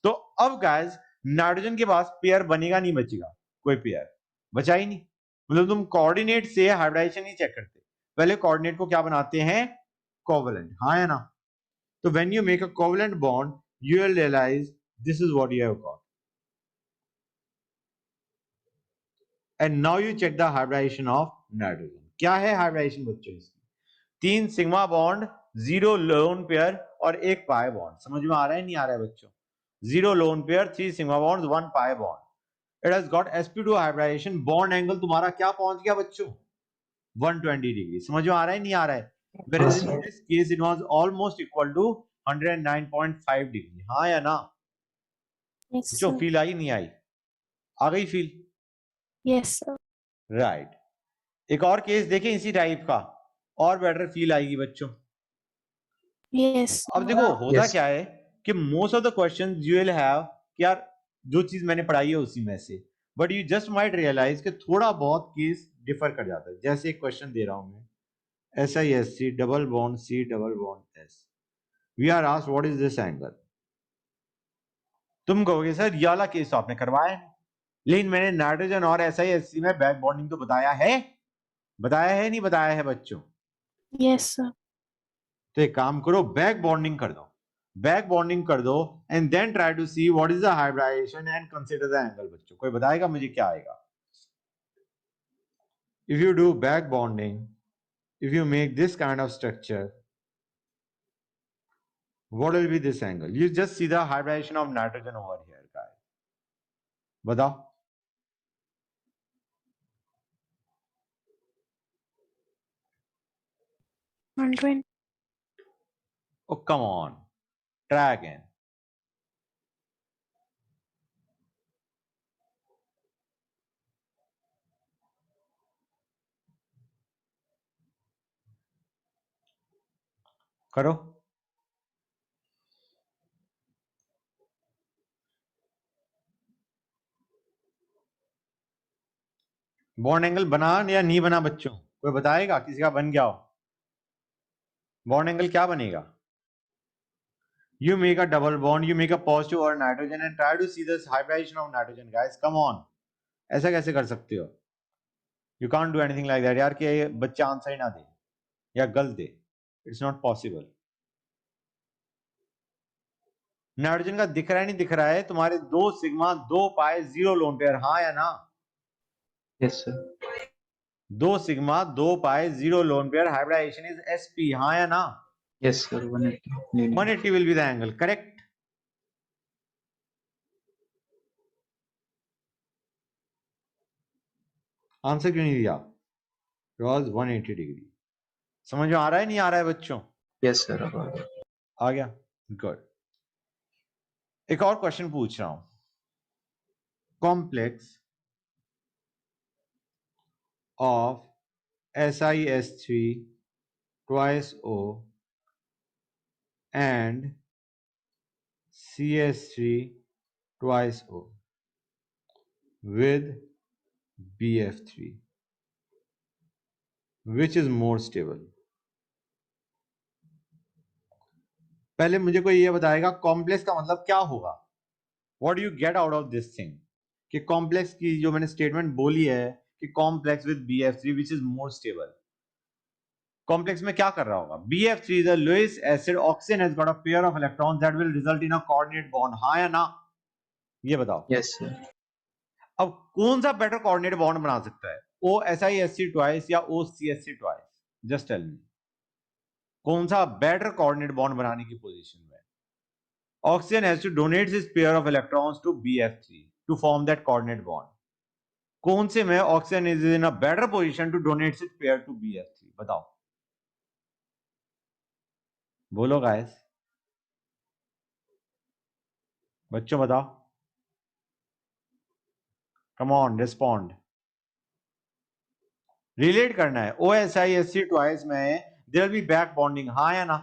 तो अब गाइस नाइट्रोजन के पास पेयर बनेगा नहीं, बचेगा कोई पेयर बचा ही नहीं. मतलब तुम कोऑर्डिनेट से हाइब्रिडाइजेशन नहीं चेक करते, पहले कोऑर्डिनेट को क्या बनाते हैं? कोवेलेंट, हाँ या ना? तो when you make a covalent bond you will realize this is what you have got. And now you check the hybridisation of nitrogen. क्या है हाइब्रिडाइजेशन बच्चों इसकी? 3 सिग्मा बॉन्ड, 0 लोन पेयर और 1 पाई बॉन्ड. समझ में आ रहा है नहीं आ रहा है बच्चों? 0 lone pair, 3 sigma bond, 1 pi bond. It has got sp2 hybridization. Bond angle तुम्हारा क्या पहुंच गया बच्चों? 120 डिग्री. समझ में आ रहा है नहीं आ रहा है? Whereas in this case it was almost equal to 109.5 degree. हाँ या ना? Yes, जो sir. फील आई नहीं आई? आ गई फील? Yes, sir. राइट. एक और केस देखें इसी टाइप का, और बेटर फील आएगी बच्चों. Yes. अब देखो होता Yes. क्या है कि most of the questions you will have कि यार जो चीज मैंने पढ़ाई है उसी में से, but you just might realize कि थोड़ा बहुत केस डिफर कर जाता है. जैसे एक क्वेश्चन दे रहा हूं मैं, SiSC double bond C double bond S. We are asked what is this angle. तुम कहोगे सर ये वाला केस तो आपने करवाया है, लेकिन मैंने नाइट्रोजन और SiSC में बैक बॉन्डिंग तो बताया है नहीं बताया है बच्चों? Yes, sir. तो एक काम करो, बैक बॉन्डिंग कर दो, बैक बॉन्डिंग कर दो and then try to see what is the hybridization and consider the angle. बच्चों कोई बताएगा मुझे क्या आएगा? If you do back bonding, if you make this kind of structure, what will be this angle? You just see the hybridization of nitrogen over here, guys. बताओ. $120. Oh, come on. Try again. करो. Bond angle बना या नहीं बना बच्चों? कोई बताएगा किसी का बन गया हो? बॉन्ड एंगल क्या बनेगा? You make a double bond, you make a positive or nitrogen and try to see this hybridization of nitrogen, guys. Come on. ऐसा कैसे कर सकते हो? You can't do anything like that. यार कि बच्चा आंसर ही ना दे या गलत दे. It's not possible. नाइट्रोजन का दिख रहा है नहीं दिख रहा है? तुम्हारे 2 सिग्मा 2 पाई 0 लोन पेयर, हाँ या ना? Yes, sir. 2 sigma 2 pi 0 lone pair hybridization is sp, हाँ या ना? Yes, sir. 180. 180 will be the angle, correct? Answer क्यों नहीं दिया? It was 180 degree. समझ में आ रहा है नहीं आ रहा है बच्चों? Yes, sir. आ गया? गुड. एक और क्वेश्चन पूछ रहा हूं. complex of SiS3 twice O and CS3 twice O with BF3, which is more stable? पहले मुझे कोई ये बताएगा कॉम्प्लेक्स का मतलब क्या होगा? What do you get out of this thing? कि कॉम्प्लेक्स की जो मैंने स्टेटमेंट बोली है कि complex with BF3 which is more stable. Complex में क्या कर रहा होगा? BF3 is the lowest acid. Oxygen has got a pair of electrons that will result in a coordinate bond. हाँ या ना? ये बताओ. Yes, sir. अब कौन सा बेटर कोऑर्डिनेट बॉन्ड बना सकता है? OSiSC twice या OCSC twice? Just tell me. कौन सा बेटर कोऑर्डिनेट बॉन्ड बनाने की पोजीशन में? Oxygen has to donate his pair of electrons to BF3 to form that coordinate bond. कौन से में oxygen is in a better position to donate his pair to BF3? बताओ. बोलो guys. बच्चों बताओ. Come on, respond. रिलेट करना है. OSiSC twice में there will be back bonding. हाँ या ना?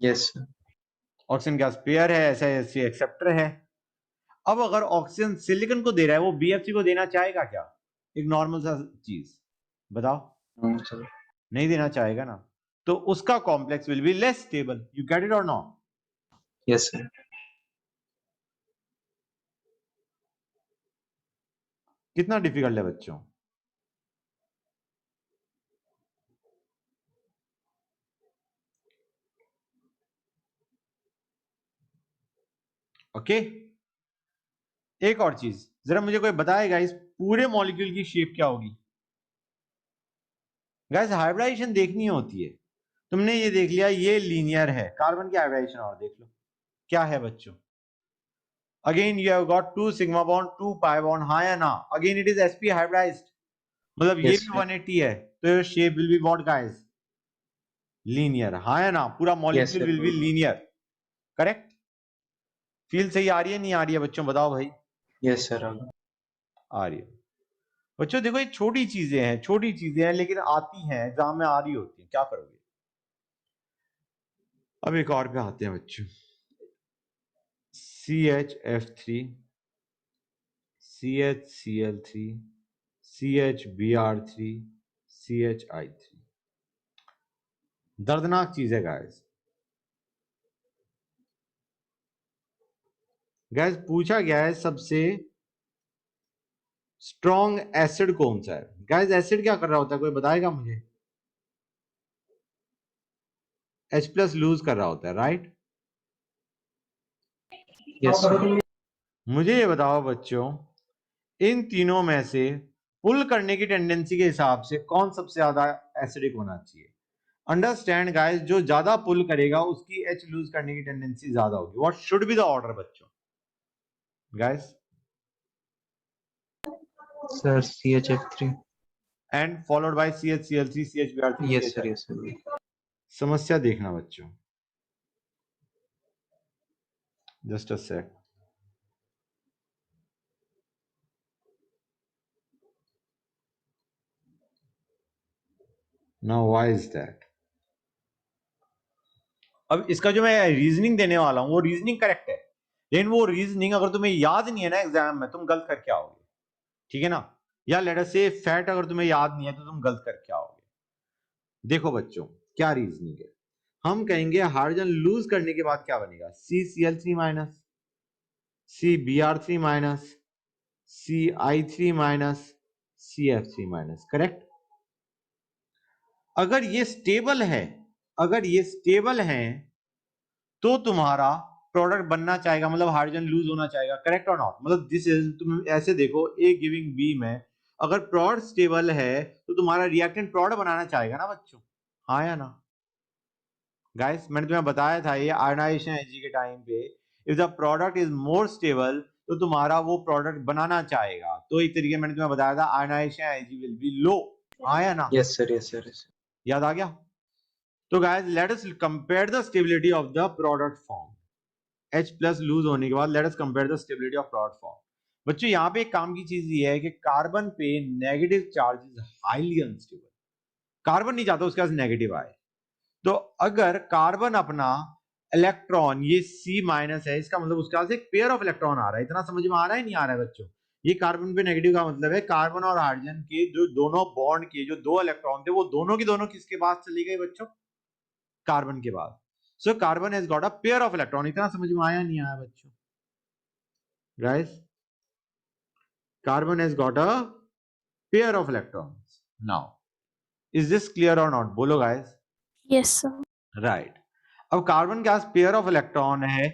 Yes, sir. Oxygen gas pair है, SiSC एक्सेप्टर है. अब अगर ऑक्सीजन सिलिकॉन को दे रहा है, वो BF3 को देना चाहेगा क्या? एक नॉर्मल सा चीज बताओ. No, sir. नहीं देना चाहेगा ना, तो उसका complex will be less stable. You get it or not? Yes, sir. कितना डिफिकल्ट है बच्चों? ओके. एक और चीज जरा मुझे कोई बताएगा, इस पूरे मॉलिक्यूल की शेप क्या होगी? गाइस हाइब्रिडाइजेशन देखनी होती है. तुमने ये देख लिया ये लीनियर है, कार्बन की हाइब्रिडाइजेशन और देख लो क्या है बच्चों. Again you have got 2 sigma bond 2 pi bond. हाँ या ना? Again it is sp hybridized, मतलब ये Yes, भी sir. 180 है, तो your shape will be what guys? Linear. हाँ या ना? पूरा molecule sir. Will be linear. Correct? Feel सही आ रही है नहीं आ रही है बच्चों? बताओ भाई. Yes, sir. आ रही है बच्चों. देखो ये छोटी चीजें हैं लेकिन आती हैं, एग्जाम में आ रही होती हैं. क्या करोगे? अब एक और पे आते हैं बच्चों. CHF3 CHCl3 CHBr3 CHI3. दर्दनाक चीज है गाइस. गाइस पूछा गया है सबसे स्ट्रॉन्ग एसिड कौन सा है. गाइस एसिड क्या कर रहा होता है, कोई बताएगा मुझे? H+ लूज कर रहा होता है, राइट? Yes, sir. मुझे ये बताओ बच्चों, इन तीनों में से पुल करने की टेंडेंसी के हिसाब से कौन सबसे ज्यादा एसिडिक होना चाहिए? अंडरस्टैंड गाइस, जो ज्यादा पुल करेगा उसकी H लूज करने की टेंडेंसी ज्यादा होगी. What should be the order बच्चों? Guys Sir, CHF3. And followed by CHCl3 CHBr3. Yes, sir. Yes, sir. समस्या देखना बच्चों, just a sec. Now why is that? अब इसका जो मैं रीजनिंग देने वाला हूं वो रीजनिंग करेक्ट है, लेकिन वो रीजनिंग अगर तुम्हें याद नहीं है ना एग्जाम में, तुम गलत करके आओगे. ठीक है ना? या लेट अस से फैक्ट अगर तुम्हें याद नहीं है तो तुम गलत करके आओगे. देखो बच्चों क्या रीजनिंग है. हम कहेंगे हाइड्रोजन लूज करने के बाद क्या बनेगा? CCl3 minus CBr3 minus CI3 minus CF3 minus. Correct? अगर ये स्टेबल है तो तुम्हारा प्रोडक्ट बनना चाहेगा, मतलब हाइड्रोजन लूज होना चाहेगा. करेक्ट और नॉट? मतलब दिस इज, तुम ऐसे देखो ए गिविंग बी में अगर प्रोडक्ट स्टेबल है तो तुम्हारा रिएक्टेंट प्रोडक्ट बनाना चाहेगा ना बच्चों? हाँ या ना? गाइस मैंने तुम्हें बताया था ये आयनाइजेशन एनर्जी के टाइम पे, if the product is more stable तो तुम्हारा वो प्रोडक्ट बनाना चाहेगा. तो एक तरीके मैंने तुम्हें बताया था आयनाइजेशन एनर्जी विल बी लो. हाँ या ना? Yes, sir. Yes, sir. Yes. याद आ गया? तो guys let us compare the stability of the product form. H+ lose होने के बाद let us compare the stability of product form. बच्चों यहाँ पे एक काम की चीज ये है कि कार्बन पे negative charge is highly unstable, carbon नहीं चाहता उसके पास नेगेटिव आए। तो अगर कार्बन अपना इलेक्ट्रॉन ये C- है, इसका मतलब उसके पास एक पेयर ऑफ इलेक्ट्रॉन आ रहा है। इतना समझ में आ रहा है नहीं आ रहा है बच्चों? ये कार्बन पे नेगेटिव का मतलब है कार्बन और हाइड्रोजन के जो दोनों बॉन्ड के जो दो इलेक्ट्रॉन थे वो दोनों की दोनों किसके पास चली गई बच्चों? कार्बन के पास। So carbon has got a pair of electron. इतना समझ में आया नहीं आया बच्चों? Guys, carbon has got a pair of electrons. Now is this clear और नॉट? बोलो गाइस। Yes, sir. राइट। अब कार्बन के पास पेयर ऑफ इलेक्ट्रॉन है,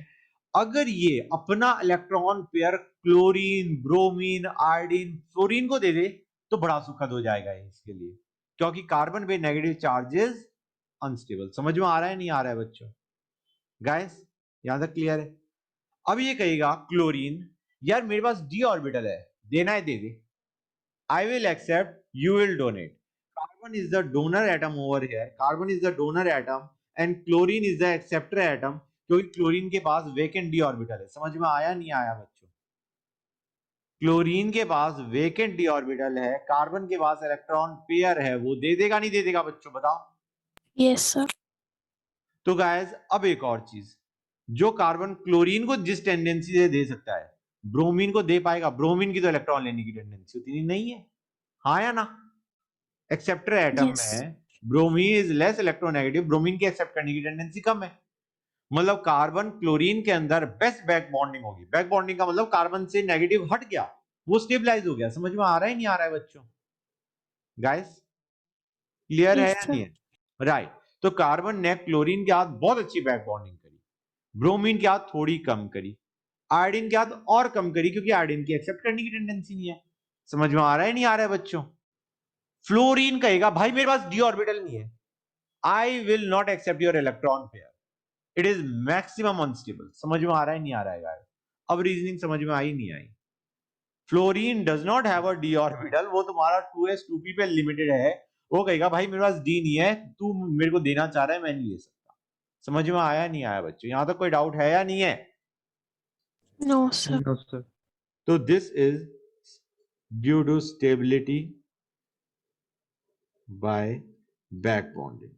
अगर ये अपना electron pair chlorine, bromine, iodine, fluorine को दे दे तो बड़ा सुखद हो जाएगा इसके लिए, क्योंकि कार्बन पे नेगेटिव चार्जेस अनस्टेबल। समझ में आ रहा है नहीं आ रहा है बच्चों? गाइस यहां तक क्लियर है? अब ये कहेगा क्लोरीन, यार मेरे पास डी ऑर्बिटल है, देना है दे दे, I will accept, you will donate. Carbon is the donor atom over here, carbon is the donor atom and chlorine is the acceptor atom, क्योंकि क्लोरीन के पास वेकेंट डी ऑर्बिटल है। समझ में आया नहीं आया बच्चों? क्लोरीन के पास वेकेंट डी ऑर्बिटल है, कार्बन के पास इलेक्ट्रॉन पेयर है, वो दे देगा नहीं दे देगा बच्चों बताओ? Yes, sir. तो गाइस अब एक और चीज, जो कार्बन क्लोरीन को जिस टेंडेंसी से दे सकता है ब्रोमीन को दे पाएगा? ब्रोमीन की तो इलेक्ट्रॉन लेने की टेंडेंसी उतनी नहीं है, हाँ या ना? Acceptor atom Yes. में bromine is less electronegative, bromine की एक्सेप्ट करने की टेंडेंसी कम है। मतलब कार्बन क्लोरीन के अंदर बेस्ट बैक बॉन्डिंग होगी। बैक बॉन्डिंग का मतलब कार्बन से नेगेटिव हट गया, वो स्टेबलाइज हो गया। समझ में आ रहा है नहीं आ रहा है बच्चों? गाइस क्लियर है Yes, या sir. नहीं है? राइट। तो कार्बन ने क्लोरीन के साथ बहुत अच्छी बैक बॉन्डिंग करी, ब्रोमीन के साथ थोड़ी कम करी, आयोडीन के साथ और कम करी, क्योंकि आयोडीन की एक्सेप्ट करने की टेंडेंसी नहीं है। समझ में आ रहा है नहीं आ रहा है बच्चों? फ्लोरीन कहेगा भाई मेरे पास डी ऑर्बिटल नहीं है, I will not accept your electron pair, it is maximum unstable. समझ में आ रहा है नहीं आ रहा है गाइस? अब रीजनिंग समझ में आई नहीं आई? Fluorine does not have a d orbital, वो तुम्हारा 2s 2p पे लिमिटेड है। वो कहेगा भाई मेरे पास डी नहीं है, तू मेरे को देना चाह रहा है, मैं नहीं ले सकता। समझ में आया नहीं आया बच्चों? यहां तक कोई डाउट है या नहीं है? No, sir. No sir. तो this is due to stability by back bonding.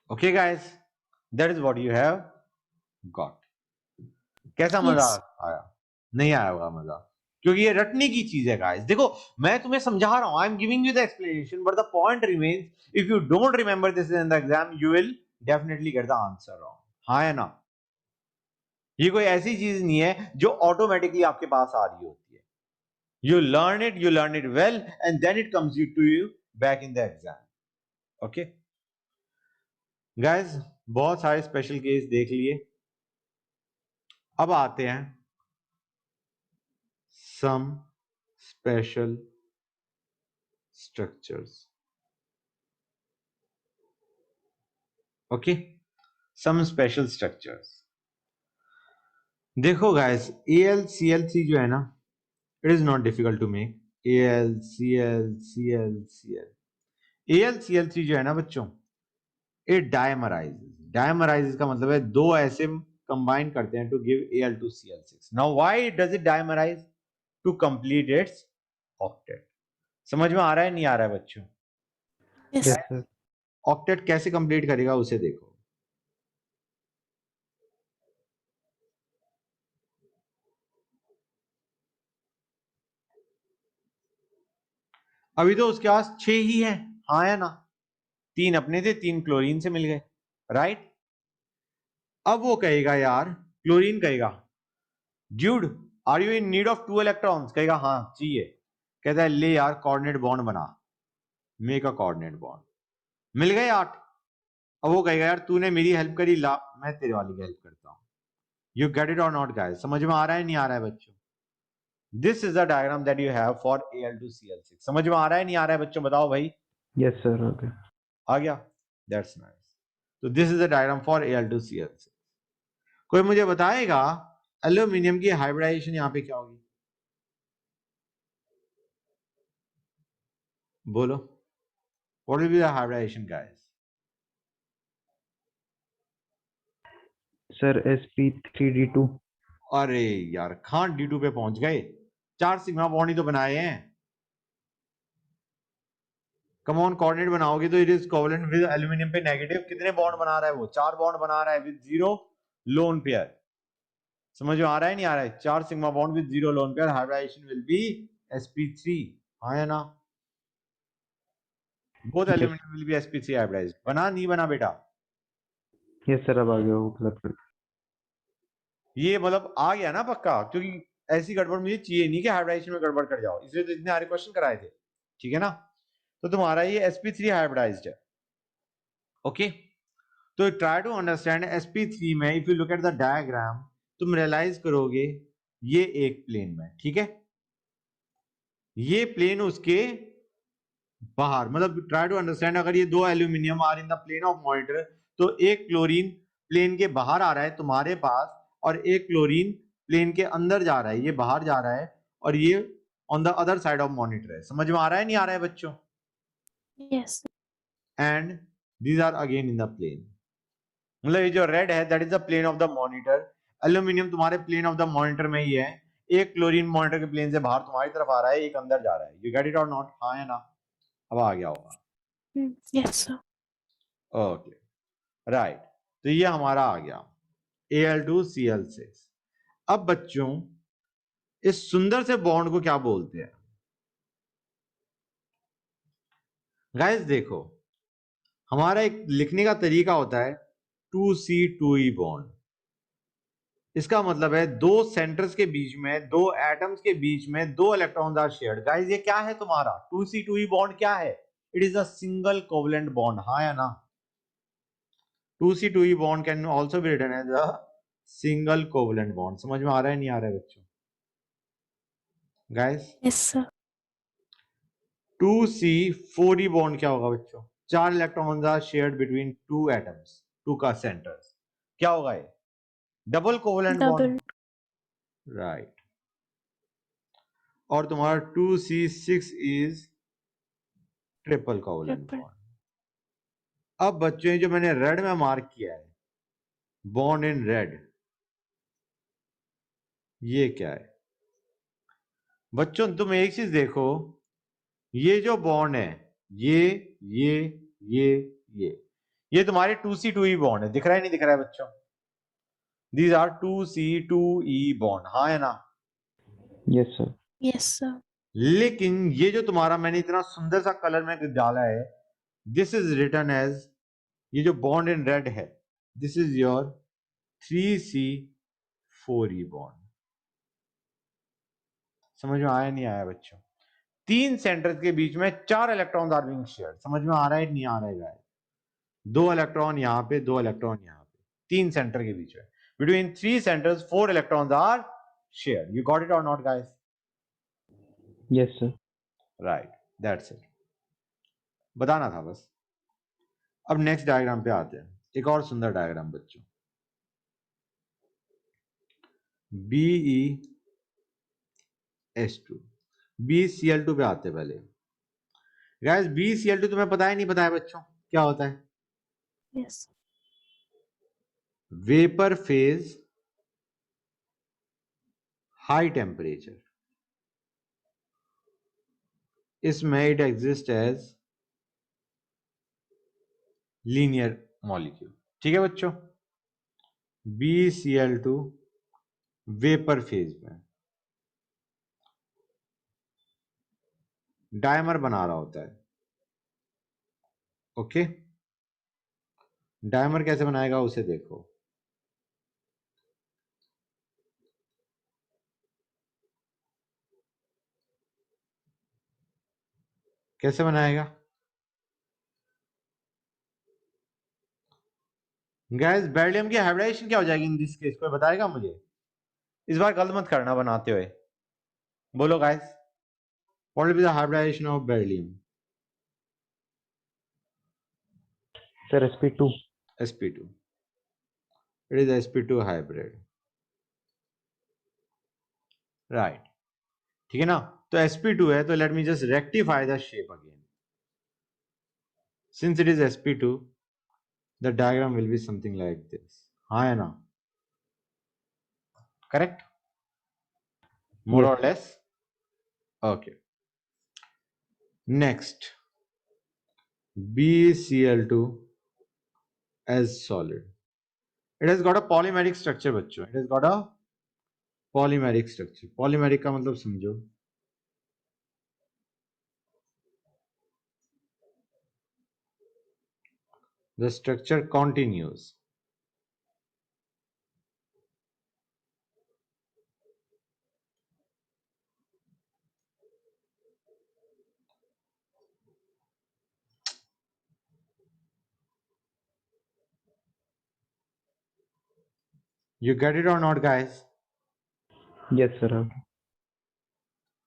Okay guys, that is what you have got. कैसा मजा Yes. आया? नहीं आया होगा मजा, क्योंकि ये रटने की चीज है गाइस। देखो मैं तुम्हें समझा रहा हूं, I am giving you the explanation, but the point remains, if you don't remember this in the exam you will definitely get the answer wrong, हाँ या ना? ये कोई ऐसी चीज नहीं है जो ऑटोमेटिकली आपके पास आ रही होती है। You learn it well, and then it comes to you back in the exam. Okay, guys, बहुत सारे स्पेशल केस देख लिए। अब आते हैं some special structures. Okay, some special structures. देखो guys, AlCl3 जो है ना, it is not difficult to make. AlCl AlCl3 जो है ना बच्चों, it dimerizes. Dimerizes का मतलब है दो ऐसे कंबाइन करते हैं to give Al2Cl6. Now why does it dimerize? To complete its octet. समझ में आ रहा है नहीं आ रहा है बच्चों? Yes. Yes sir. ऑक्टेट कैसे कंप्लीट करेगा उसे देखो। अभी तो उसके पास 6 ही है, हाँ या ना? 3 अपने थे, 3 क्लोरीन से मिल गए, राइट? अब वो कहेगा यार, क्लोरीन कहेगा dude are you in need of 2 electrons? कहेगा हाँ चाहिए। कहता है ले यार कोऑर्डिनेट बॉन्ड बना, मेक अ कोऑर्डिनेट बॉन्ड। मिल गए 8। अब वो कहेगा यार तूने मेरी हेल्प करी, ला मैं तेरे वाली की हेल्प करता हूं। You get it or not guys? समझ में आ रहा है नहीं आ रहा है बच्चों? This is the diagram that you have for Al2Cl6। समझ में आ रहा है नहीं आ रहा है बच्चों? बताओ भाई। Yes sir. ओके। आ गया? That's nice. तो this is the diagram for Al2Cl6। कोई मुझे बताएगा एल्यूमिनियम की हाइब्रिडाइजेशन यहां पे क्या होगी? बोलो, what will be the hybridization guys? Sir sp3d2। अरे यार कहाँ D2 पे पहुंच गए, 4 सिग्मा बॉन्ड ही तो बनाए हैं। कमॉन कोऑर्डिनेट बनाओगे तो it is covalent with aluminium पे नेगेटिव, कितने बॉन्ड बना रहा है वो, 4 बॉन्ड बना रहा है विद 0 लोन पेयर। समझ में आ रहा है नहीं आ रहा है, 4 sigma bond with 0 lone pair, hybridization will be sp3। हाँ या ना, both aluminium will be sp3 hybridized. बना नहीं बना बेटा, यस सर अब आ गया वो मतलब। ये मतलब आ गया ना पक्का, क्योंकि ऐसी गड़बड़ मुझे चाहिए नहीं कि हाइब्रिडाइजेशन में गड़बड़ कर जाओ, इसलिए तो इतने सारे क्वेश्चन कराए थे, ठीक है ना। तो तुम्हारा ये sp3 हाइब्रिडाइज्ड है, ओके। तो ट्राई टू अंडरस्टैंड sp3 में, if you look at the diagram तुम रियलाइज करोगे ये एक प्लेन में, ठीक है, ये प्लेन उसके बाहर, मतलब ट्राई टू अंडरस्टैंड, अगर ये दो aluminium are in the plane of monitor, तो एक क्लोरीन प्लेन के बाहर आ रहा है तुम्हारे पास, और एक क्लोरीन प्लेन के अंदर जा रहा है, ये बाहर जा रहा है और ये on the other side of monitor है। समझ में आ रहा है नहीं आ रहा है बच्चों? Yes. And these are again in the plane, मतलब ये जो रेड है that is the plane of the monitor, aluminium तुम्हारे प्लेन ऑफ द मॉनिटर में ही है, एक क्लोरीन मॉनिटर के प्लेन से बाहर तुम्हारी तरफ आ रहा है, एक अंदर जा रहा है। You get it or not? हाँ या ना? अब आ गया होगा। Yes, sir. ओके राइट, तो ये हमारा आ गया Al2Cl6। अब बच्चों इस सुंदर से बॉन्ड को क्या बोलते हैं? गाइस देखो, हमारा एक लिखने का तरीका होता है 2C2E बॉन्ड। इसका मतलब है दो सेंटर्स के बीच में, दो एटम्स के बीच में दो इलेक्ट्रॉन्स आर शेयर्ड। गाइस ये क्या है तुम्हारा 2C2E बॉन्ड? क्या है? It is a single covalent bond. हाँ या ना? 2C2E bond can also be written as a single covalent bond. समझ में आ रहा है नहीं आ रहा है बच्चों? Guys Yes, sir. 2C4E bond क्या होगा बच्चों? 4 electrons are shared between two atoms, two का सेंटर्स, क्या होगा ये? Double covalent Double. Bond, right. और तुम्हारा 2C6 is triple covalent Triple. Bond. अब बच्चों जो मैंने रेड में मार्क किया है, बॉन्ड इन रेड, ये क्या है बच्चों? तुम एक चीज देखो, ये जो बॉन्ड है, ये ये तुम्हारे 2C2E बॉन्ड है। दिख रहा है नहीं दिख रहा है बच्चों? These are 2C2E bond. हाँ या ना? Yes sir. Yes, sir. लेकिन ये जो तुम्हारा मैंने इतना सुंदर सा कलर में डाला है, दिस इज रिटन एज, ये जो बॉन्ड इन रेड है, this is your 3C4E bond. समझ में आया नहीं आया बच्चों? 3 सेंटर्स के बीच में 4 इलेक्ट्रॉन आर बीइंग शेयर्ड। समझ में आ रहा है नहीं आ रहा है गाइस? 2 इलेक्ट्रॉन यहाँ पे, 2 इलेक्ट्रॉन यहाँ पे, 3 सेंटर के बीच में, between 3 centres 4 electrons are shared. You got it or not guys? Yes sir. Right, that's it, बताना था बस। अब नेक्स्ट डायग्राम पे आते हैं, एक और सुंदर डायग्राम बच्चों, BeS2 BCl2 पे आते हैं पहले। गाइस BCl2 तुम्हें पता है नहीं पता है बच्चों क्या होता है? Yes. Vapour phase, high temperature, इसमें it exist as linear molecule. ठीक है बच्चों? BCl2 वेपर फेज में डायमर बना रहा होता है। ओके, डायमर कैसे बनाएगा उसे देखो। कैसे बनाएगा गाइस? बेरिलियम की हाइब्रिडाइजेशन क्या हो जाएगी इन दिस केस? कोई बताएगा मुझे? इस बार गलत मत करना बनाते हुए। बोलो guys, what will be the hybridisation of beryllium? Sir sp2। sp2, it is sp2 hybrid, right. ठीक है ना? तो sp2 है, तो let me just rectify the shape again. Since it is sp2, the diagram will be something like this. हाँ है ना? Correct? More Yes. or less? Okay. Next, BeCl2 as solid. It has got a polymeric structure बच्चों. It has got a polymeric structure. Polymeric का मतलब समझो. The structure continues. You get it or not, guys? Yes, sir.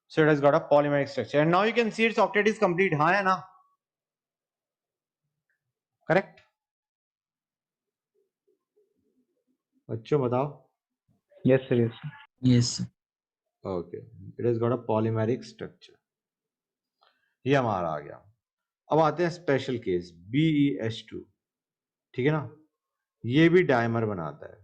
So it has got a polymeric structure. And now you can see its octet is complete. हाँ या ना? Correct? बच्चों बताओ. Yes, sir. Yes, sir. Yes. Okay. It has got a polymeric structure. ये हमारा आ गया. अब आते हैं स्पेशल केस BeH2. ठीक है ना? ये भी डायमर बनाता है.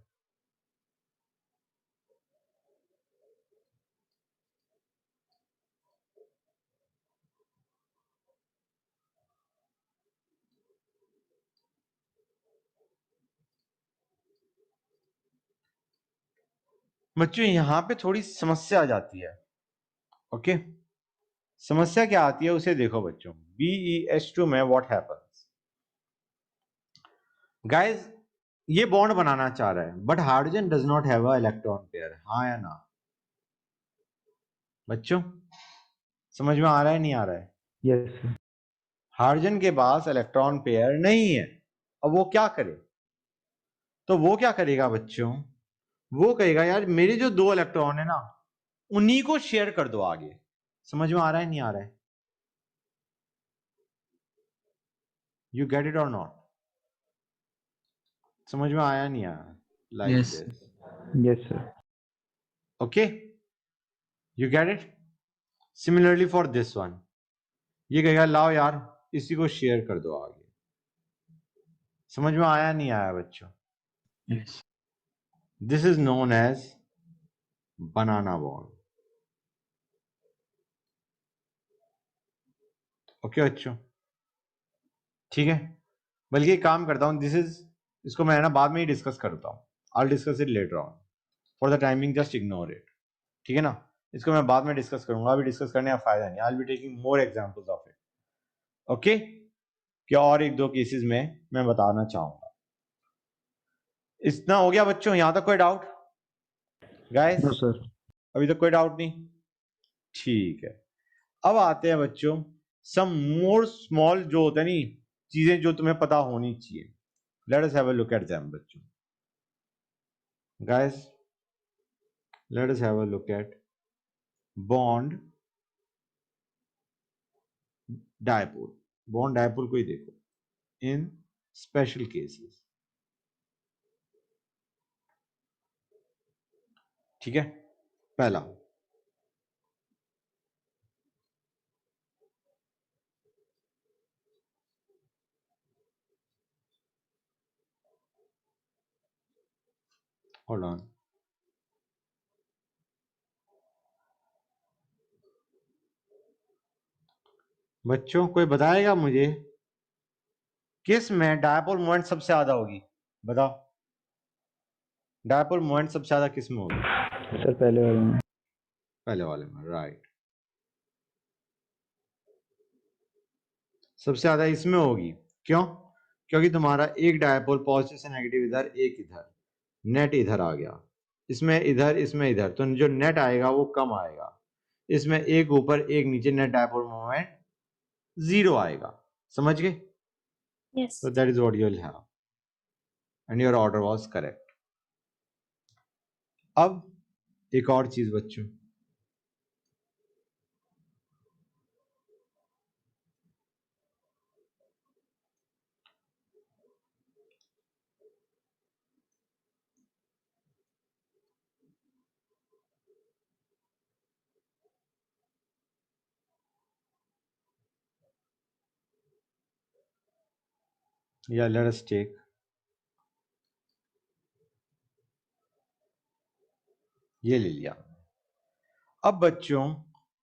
बच्चों यहां पे थोड़ी समस्या आ जाती है. ओके, समस्या क्या आती है उसे देखो बच्चों. BeH2 में व्हाट हैपेंस, गाइस, ये बॉन्ड बनाना चाह रहा है but hydrogen does not have a electron pair. हाँ या ना बच्चों? समझ में आ रहा है नहीं आ रहा है? Yes, sir. हाइड्रोजन के पास इलेक्ट्रॉन पेयर नहीं है. अब वो क्या करे? तो वो क्या करेगा बच्चों? वो कहेगा यार मेरे जो 2 इलेक्ट्रॉन है ना उन्हीं को शेयर कर दो आगे. समझ में आ रहा है नहीं आ रहा है? You get it or not? समझ में आया नहीं आया? Like Yes. This. Yes, sir. Okay, you get it. Similarly for this one, ये कहेगा लाओ यार इसी को शेयर कर दो आगे. समझ में आया नहीं आया बच्चों? Yes. This is known as banana bond. Okay बच्चों, ठीक है. बल्कि एक काम करता हूं, दिस इज, इसको मैं ना बाद में ही डिस्कस करता हूं. I discuss it later on. For the timing just ignore it. ठीक है ना? इसको मैं बाद में डिस्कस करूंगा, अभी डिस्कस करने का फायदा नहीं. I will be taking more examples of it. Okay, क्या और एक दो केसेस में मैं बताना चाहूंगा. इतना हो गया बच्चों? यहां तक कोई डाउट गाइस? No, sir. अभी तक कोई डाउट नहीं? ठीक है. अब आते हैं बच्चों सम मोर स्मॉल जो होता है नी चीजें जो तुम्हें पता होनी चाहिए. Let us have a look at them बच्चों. Guys let us have a look at bond dipole. Bond dipole को ही देखो इन स्पेशल केसेस. ठीक है, पहला होल्ड ऑन. बच्चों कोई बताएगा मुझे किस में डायपोल मोमेंट सबसे ज्यादा होगी? बताओ, डायपोल मोमेंट सबसे ज्यादा किस में होगी? Sir, पहले वाले में. पहले वाले में, राइट. सबसे ज्यादा इसमें होगी. क्यों? क्योंकि तुम्हारा एक डायपोल पॉजिटिव से नेगेटिव इधर, एक इधर, नेट इधर आ गया. इसमें इधर, इसमें इधर, तो जो नेट आएगा वो कम आएगा. इसमें एक ऊपर एक नीचे, नेट डायपोल मोमेंट 0 आएगा. समझ गए? Yes. So that is what you will have. And your order was correct. अब एक और चीज बच्चों, yeah, let us take ये ले लिया। अब बच्चों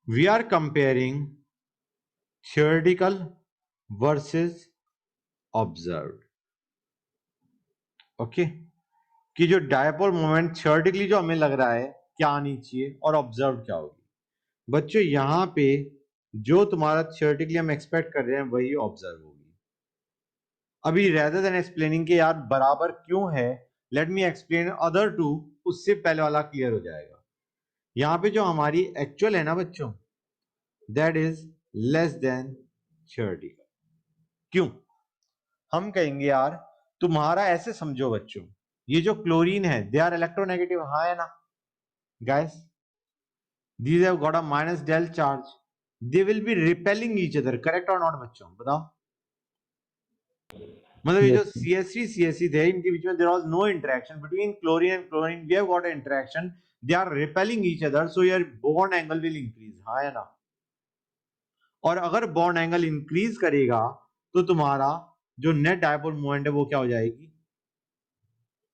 we are comparing theoretical versus observed. Okay, कि जो डायपोल मोमेंट थियोरेटिकली जो हमें लग रहा है क्या आनी चाहिए और ऑब्जर्व क्या होगी। बच्चों यहाँ पे जो तुम्हारा थियोरेटिकली हम एक्सपेक्ट कर रहे हैं वही ऑब्जर्व होगी। अभी रेदर देन एक्सप्लेनिंग के यार बराबर क्यों है, let me explain other two, उससे पहले वाला क्लियर हो जाएगा। यहाँ पे जो हमारी एक्चुअल है ना बच्चों, that is less than theoretical. क्यों हम कहेंगे यार, तुम्हारा ऐसे समझो बच्चों, ये जो क्लोरीन है दे आर इलेक्ट्रोनेगेटिव, हाँ है ना guys, these have got a minus del charge, they will be repelling each other, correct or not बच्चों बताओ। मतलब ये जो Yes, sir. CH3 CH3 थे इनके बीच में there was no interaction between chlorine and chlorine, we have got an interaction, they are repelling each other, so your bond angle will increase, हाँ है ना। और अगर बॉन्ड एंगल इंक्रीज करेगा तो तुम्हारा जो नेट डायपोल मोमेंट है वो क्या हो जाएगी,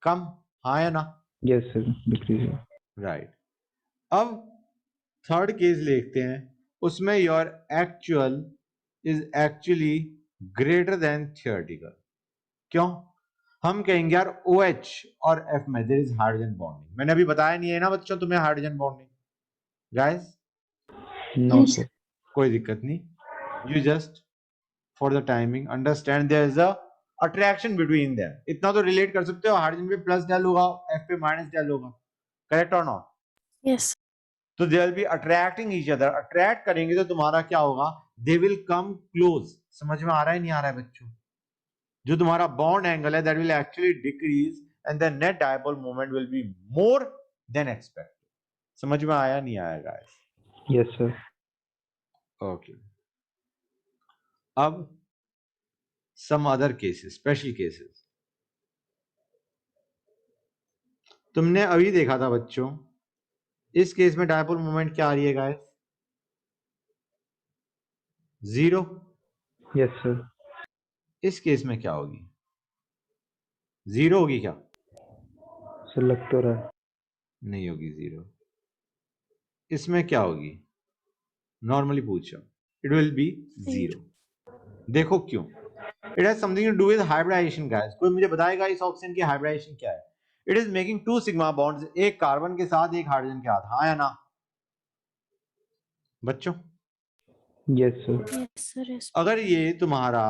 कम, हाँ है ना। Yes, sir. Decrease. राइट। अब थर्ड केस देखते हैं, उसमें your actual is actually greater than theoretical. क्यों हम कहेंगे यार OH और F में देयर इज हाइड्रोजन बॉन्डिंग। मैंने अभी बताया नहीं है ना बच्चों तुम्हें hydrogen bonding guys, No, sir. कोई दिक्कत नहीं, you just for the timing understand there is a attraction between them. इतना तो रिलेट कर सकते हो, हाइड्रोजन पे प्लस डेल होगा, F पे माइनस डेल होगा, करेक्ट और नॉट। Yes. तो they will be attracting each other, attract करेंगे तो तुम्हारा क्या होगा, दे विल कम क्लोज। समझ में आ रहा है नहीं आ रहा है बच्चों, जो तुम्हारा बॉन्ड एंगल है that will actually decrease and the net dipole moment will be more than expected. समझ में आया नहीं आया गाइस? Yes, sir. ओके, अब some other cases, special cases. तुमने अभी देखा था बच्चों, इस केस में डायपोल मोमेंट क्या आ रही है गाइस, 0। Yes, sir. इस केस में क्या होगी, 0 होगी क्या, सर लग तो रहा है। नहीं होगी 0। इसमें क्या होगी, नॉर्मली पूछो, इट विल बी 0। देखो क्यों, it has something to do with hybridisation guys. कोई मुझे बताएगा इस ऑक्सीजन की हाइब्रिडाइजेशन क्या है। It is making 2 sigma bonds, एक कार्बन के साथ एक हाइड्रोजन के साथ, हाँ या ना बच्चों। Yes, sir. Yes, sir. Yes. अगर ये तुम्हारा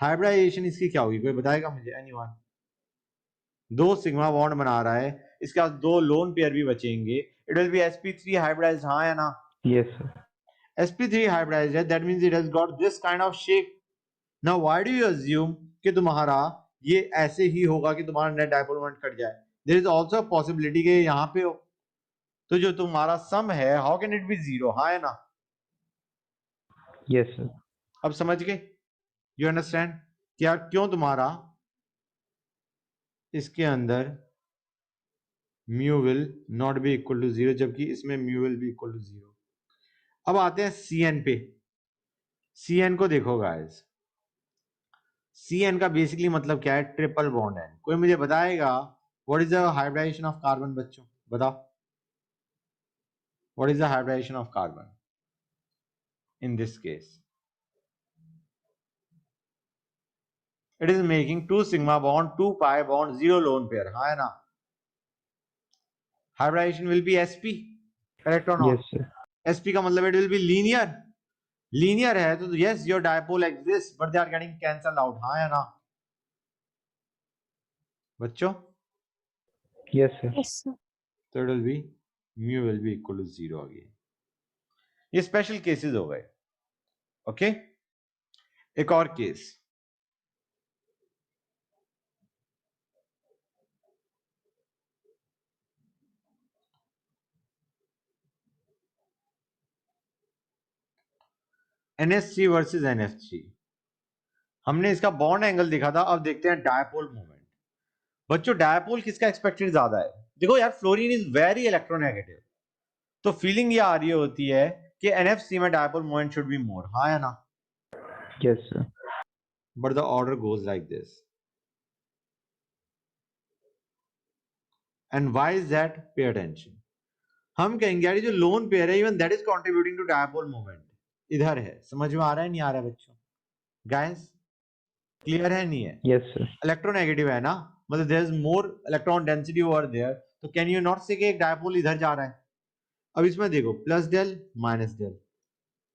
हाइब्रिडाइजेशन इसकी क्या होगी, कोई बताएगा मुझे, एनीवन। 2 सिग्मा बॉन्ड बना रहा है, इसके पास 2 लोन पेयर भी बचेंगे, it will be sp3 hybridised, हाँ या ना। Yes, sir. sp3 हाइब्रिडाइज्ड है, that means it has got this kind of shape. Now why do you assume कि तुम्हारा ये ऐसे ही होगा कि तुम्हारा नेट डायपोल मोमेंट कट जाए। There is also a possibility कि यहाँ पे हो, तो जो तुम्हारा सम है हाउ कैन इट बी 0, हाँ है ना। Yes, sir. अब समझ गए, यू अंडरस्टैंड क्या क्यों तुम्हारा इसके अंदर mu will not be equal to 0 जबकि इसमें mu will be equal to 0। अब आते हैं CN पे। CN को देखो गाइस, CN का बेसिकली मतलब क्या है, ट्रिपल बॉन्ड है। कोई मुझे बताएगा what is the hybridisation of carbon, बच्चों बताओ, what is the hybridisation of carbon in this case. It is making 2 sigma bond 2 pi bond 0 lone pair, हाँ है ना। Hybridisation will be sp, correct और नॉट। Yes, sir. sp का मतलब it will be linear, linear है तो yes your dipole exist but they are getting cancel out, हाँ या ना बच्चों। Yes, sir. Yes, sir. तो it will be mu will be equal to 0 again. ये स्पेशल केसेस हो गए, ओके। एक और केस, NH3 वर्सेस NF3। हमने इसका बॉन्ड एंगल देखा था, अब देखते हैं डायपोल मोमेंट। बच्चों डायपोल किसका एक्सपेक्टेड ज्यादा है, देखो यार फ्लोरीन इज वेरी इलेक्ट्रोनेगेटिव, तो फीलिंग ये आ रही होती है कि NF3 में dipole moment should be more, हाँ या ना। Yes, sir. But the order goes like this, and why is that, pay attention. हम कहेंगे यार ये जो लोन पेयर है even that is contributing to dipole moment, इधर है। समझ में आ रहा है नहीं आ रहा है बच्चों? गाइस क्लियर है नहीं है? Yes, sir. इलेक्ट्रोनेगेटिव है ना, मतलब there is more electron density over there, तो कैन यू नॉट से कि एक डायपोल इधर जा रहा है। अब इसमें देखो plus del minus del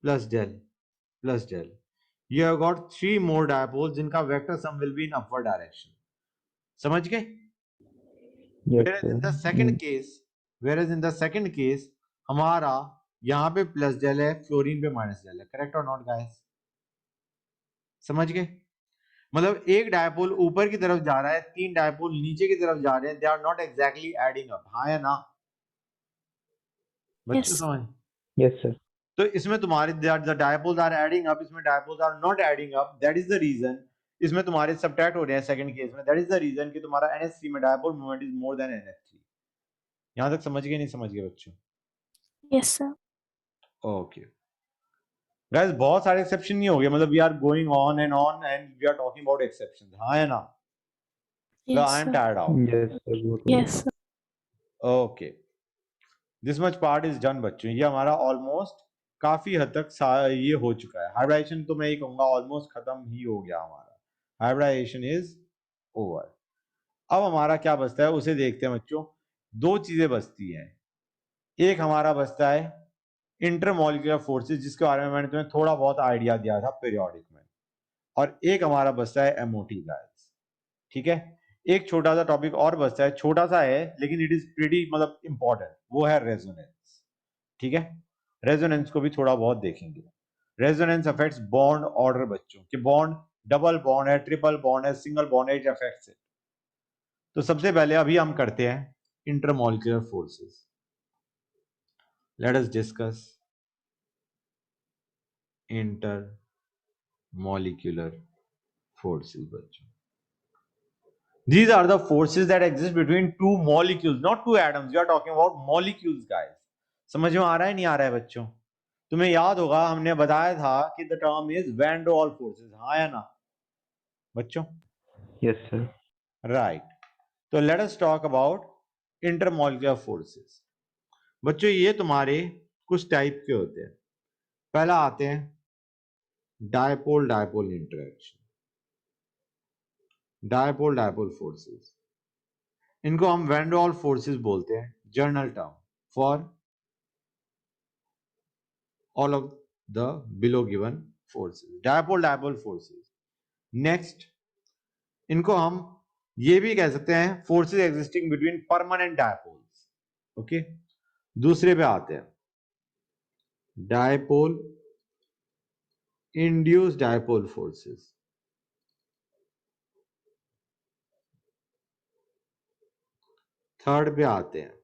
plus del plus del, you have got 3 more dipoles जिनका vector sum will be in upward direction. समझ गए? Yes, Whereas sir. in the second case हमारा यहाँ पे प्लस डेल है, फ्लोरीन पे माइनस डेल है। Correct और नॉट गाइस? समझ गए? मतलब एक डायपोल ऊपर की तरफ जा रहा है, 3 डायपोल नीचे की तरफ जा रहे हैं, they are not exactly adding up. हाँ या ना बच्चों? Yes. समझ? Yes, sir. तो इसमें तुम्हारे the dipoles are adding up, इसमें dipoles are not adding up, that is the reason इसमें तुम्हारे subtract हो रहे हैं सेकंड केस में, that is the reason कि तुम्हारा NH3 में dipole moment is more than NH3। यहाँ तक समझ गए नहीं समझ गए बच्चों? Yes, sir. ओके गाइस, बहुत सारे एक्सेप्शन नहीं हो गए, मतलब we are going on and we are talking about exceptions. हाँ या ना? Yes, I am sir. Tired out. Yes, sir. Good. Yes, sir. Okay, this much part is done बच्चों। ये हमारा ऑलमोस्ट काफी हद तक ये हो चुका है। हाइब्रिडाइजेशन तो मैं ये कहूंगा ऑलमोस्ट खत्म ही हो गया हमारा। Hybridisation is over. अब हमारा क्या बचता है उसे देखते हैं बच्चों। दो चीजें बचती हैं, एक हमारा बचता है इंटरमॉलिक्यूलर फोर्सेस, जिसके बारे में मैंने तुम्हें थोड़ा बहुत आइडिया दिया था पीरियोडिक में, और एक हमारा बचता है एमओटी गाइस। ठीक है, एक छोटा सा टॉपिक और बचता है, छोटा सा है लेकिन इट इज प्रीटी मतलब इंपॉर्टेंट, वो है रेजोनेंस। ठीक है, रेजोनेंस को भी थोड़ा बहुत देखेंगे। रेजोनेंस अफेक्ट्स बॉन्ड ऑर्डर बच्चों, कि बॉन्ड डबल बॉन्ड है, ट्रिपल बॉन्ड है, सिंगल बॉन्ड है, इट अफेक्ट्स इट। तो सबसे पहले अभी हम करते हैं intermolecular forces. Late us discuss intermolecular forces बच्चों। These are the forces that exist between two molecules, not two atoms. We are talking about molecules, guys. समझ में आ रहा है नहीं आ रहा है बच्चों? तुम्हें याद होगा हमने बताया था कि the term is van der Waals forces। हाँ या ना बच्चों? Yes, sir. Right. तो let us talk about intermolecular forces। बच्चों ये तुम्हारे कुछ टाइप के होते हैं। पहला आते हैं dipole dipole interaction, dipole dipole forces. इनको हम वैन डर वाल्स फोर्सेस बोलते हैं, journal term for all of the below given forces, dipole dipole forces। next इनको हम ये भी कह सकते हैं forces existing between permanent dipoles। Okay, दूसरे पे आते हैं dipole induced dipole forces। Third पे आते हैं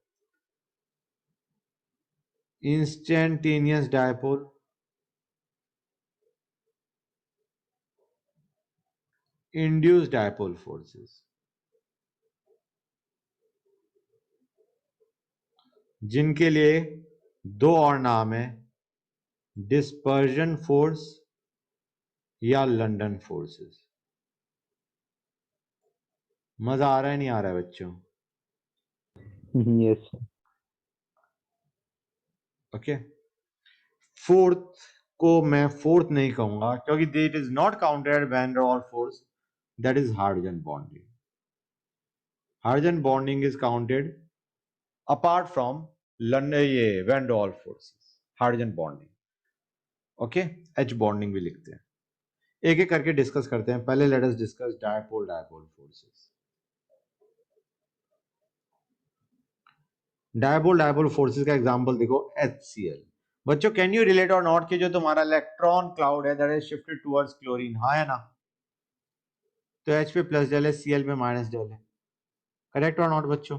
instantaneous dipole, induced dipole forces। जिनके लिए दो और नाम है, डिस्पर्जन फोर्स या लंदन फोर्सेस। मजा आ रहा है नहीं आ रहा है बच्चों? Yes, sir. ओके, फोर्थ को मैं फोर्थ नहीं कहूंगा क्योंकि it is not counted van der Waals force, that is hydrogen bonding. Hydrogen bonding is counted apart from London ये van der Waals forces, hydrogen bonding. Okay, H bonding भी लिखते हैं। एक एक करके डिस्कस करते हैं। पहले let us discuss dipole dipole forces. Dipole dipole forces का एग्जांपल देखो, HCl। बच्चों कैन यू रिलेट और नॉट कि जो तुम्हारा इलेक्ट्रॉन क्लाउड है that is shifted towards chlorine, हाँ या ना? तो H पे प्लस डेल है, Cl पे माइनस डेल है। करेक्ट और नॉट बच्चों?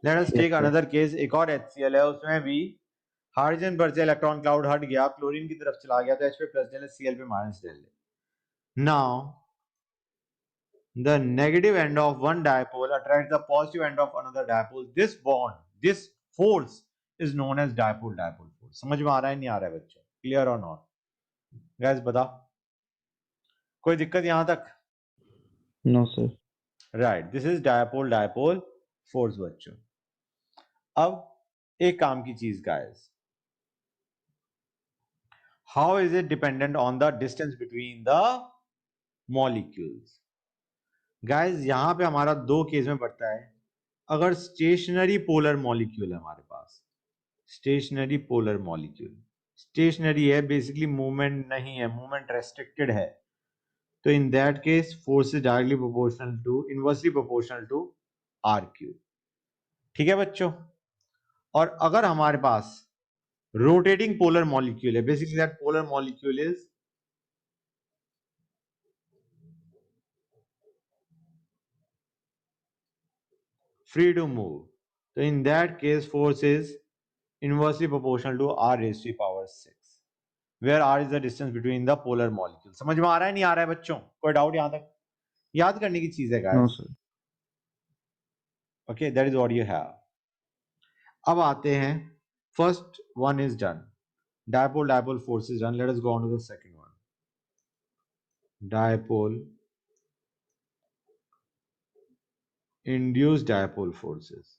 Let us Yes, take sir. Another case, एक और HCl है, उसमें भी हाइड्रोजन पर से इलेक्ट्रॉन क्लाउड हट गया, क्लोरीन की तरफ चला गया, तो H पे प्लस डेल है, Cl पे माइनस डेल है। Now the negative end of one dipole attracts the positive end of another dipole। this bond, this force is known as dipole dipole force। समझ में आ रहा है नहीं आ रहा है बच्चों? क्लियर और नॉट गाइस? बता, कोई दिक्कत यहां तक? No, sir. Right, this is dipole dipole force बच्चों। अब एक काम की चीज guys, how is it dependent on the distance between the molecules? Guys यहां पे हमारा दो केस में पड़ता है। अगर स्टेशनरी पोलर मॉलिक्यूल है हमारे पास, स्टेशनरी पोलर मॉलिक्यूल, स्टेशनरी है बेसिकली, मूवमेंट नहीं है, मूवमेंट रेस्ट्रिक्टेड है, तो in that case force is directly proportional to, inversely proportional to r cube. ठीक है बच्चों? और अगर हमारे पास रोटेटिंग पोलर मॉलिक्यूल है, basically that polar molecule is free to move, so in that case force is inversely proportional to r raised to the power 6, where r is the distance between the polar molecules. समझ में आ रहा है नहीं आ रहा है बच्चों? कोई डाउट यहां तक? याद करने की चीज है No, guys. sir. Okay, that is what you have. अब आते हैं, first one is done, dipole force is done. Let us go on to the second one, dipole induced dipole forces.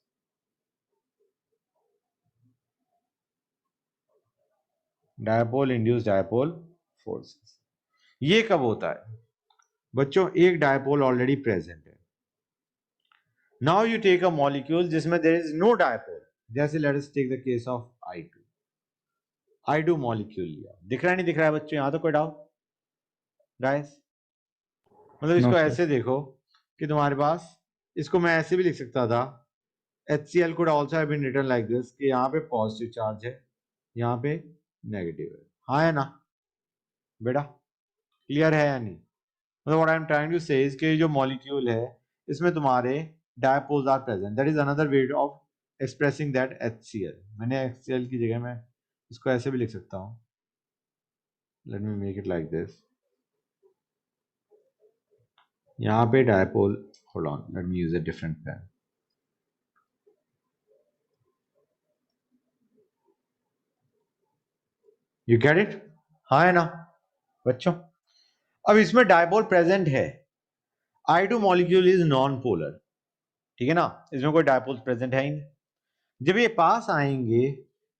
Dipole induced dipole forces, ये कब होता है बच्चों? एक dipole already present है, now you take a molecule जिसमें there is no dipole, जैसे let us take the case of I2 molecule लिया। दिख रहा है नहीं दिख रहा है बच्चों? यहां तो कोई डाउट गाइस? मतलब इसको No, sir. ऐसे देखो कि तुम्हारे पास, इसको मैं ऐसे भी लिख सकता था, HCl could also have been written like this, कि यहाँ पे पॉजिटिव चार्ज है, यहाँ पे नेगेटिव है। हाँ है ना बेटा? क्लियर है या नहीं? मतलब what I am trying to say is कि जो मॉलिक्यूल है इसमें तुम्हारे dipoles are present, that is another way of expressing that HCl। मैंने HCl की जगह में इसको ऐसे भी लिख सकता हूँ, let me make it like this, यहाँ पे dipole, hold on, let me use a different pen, you get it? हाँ है ना बच्चों? अब इसमें डायपोल प्रेजेंट है, I2 molecule is non polar, ठीक है ना, इसमें कोई डायपोल प्रेजेंट है ही नहीं। जब ये पास आएंगे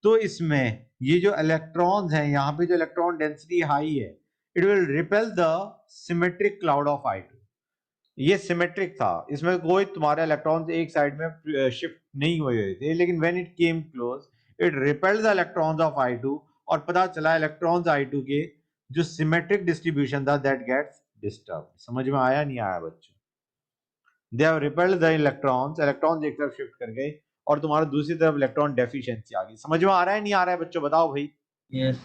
तो इसमें ये जो इलेक्ट्रॉन्स हैं, यहाँ पे जो इलेक्ट्रॉन डेंसिटी हाई है, it will repel the symmetric cloud of I2। ये सिमेट्रिक था, इसमें कोई तुम्हारे इलेक्ट्रॉन्स एक साइड में शिफ्ट नहीं हुए थे, लेकिन when it came close it repelled the electrons of I2, और पता चला इलेक्ट्रॉन्स I2 के जो सिमेट्रिक डिस्ट्रीब्यूशन था दैट गेट्स डिस्टर्ब। समझ में आया नहीं आया बच्चों? They have repelled the electrons, electrons एक तरफ शिफ्ट कर गए और तुम्हारा दूसरी तरफ इलेक्ट्रॉन डेफिशिएंसी आ गई। समझ में आ रहा है नहीं आ रहा है बच्चों? बताओ भाई। Yes.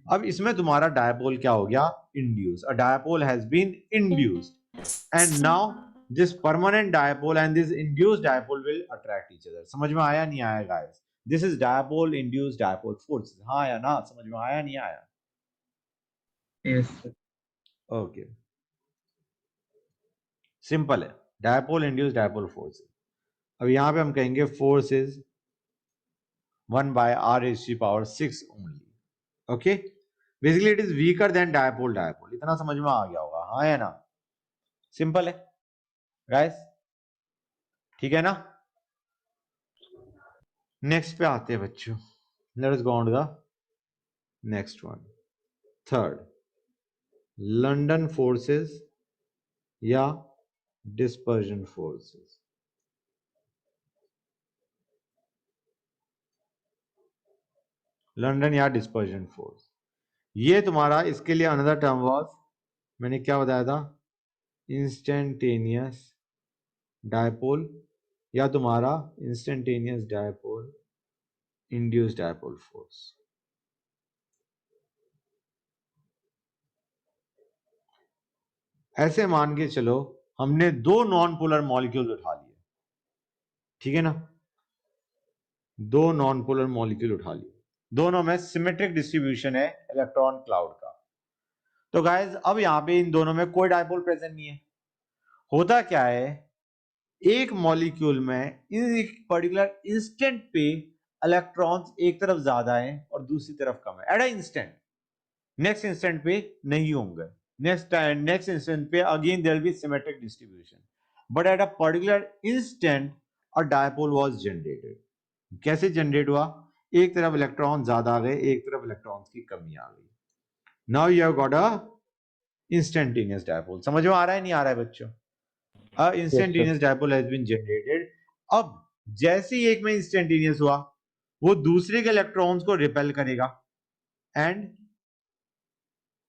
अब इसमें तुम्हारा डायपोल क्या हो गया? Induce. A dipole has been induced, and now this permanent dipole and this induced dipole will attract each other. समझ में आया नहीं आया guys? This is dipole induced dipole forces. हाँ या ना? समझ में आया नहीं आया? Yes. ओके, सिंपल है, डायपोल इंड्यूस्ड डायपोल फोर्सेस। अब यहां पे हम कहेंगे force is 1 by r raised to the power 6 only. Okay, basically it is weaker than dipole dipole. इतना समझ में आ गया होगा? हाँ है ना? सिंपल है गाइस, ठीक है ना? नेक्स्ट पे आते हैं बच्चों, let us go on to the next one, third, London forces या डिस्पर्जन फोर्सेस। लंडन या डिस्पर्जन फोर्स, ये तुम्हारा, इसके लिए अनदर टर्म वाज, मैंने क्या बताया था? इंस्टेंटेनियस डायपोल या तुम्हारा instantaneous dipole induced dipole force. ऐसे मान के चलो हमने दो नॉन पोलर मॉलिक्यूल उठा लिए, ठीक है ना, दो नॉन पोलर मॉलिक्यूल उठा लिए, दोनों में सिमेट्रिक डिस्ट्रीब्यूशन है इलेक्ट्रॉन क्लाउड का। तो गाइस अब यहां पे इन दोनों में कोई डायपोल प्रेजेंट नहीं है। होता क्या है, एक मॉलिक्यूल में एक पर्टिकुलर इंस्टेंट पे इलेक्ट्रॉन्स एक तरफ ज्यादा हैं और दूसरी तरफ कम है at a instant, next instant पे नहीं होंगे, नेक्स्ट इंस्टेंट पे again there will be symmetric distribution, but at a particular instant a dipole was generated. कैसे जनरेट हुआ? एक तरफ इलेक्ट्रॉन ज्यादा आ गए, एक तरफ इलेक्ट्रॉन्स की कमी आ गई. Now you have got a instantaneous dipole. समझ में आ रहा है नहीं आ रहा है बच्चों? A instantaneous dipole has been generated. अब जैसे ही एक में इंस्टेंटेनियस हुआ, वो दूसरे के इलेक्ट्रॉन्स को रिपेल करेगा एंड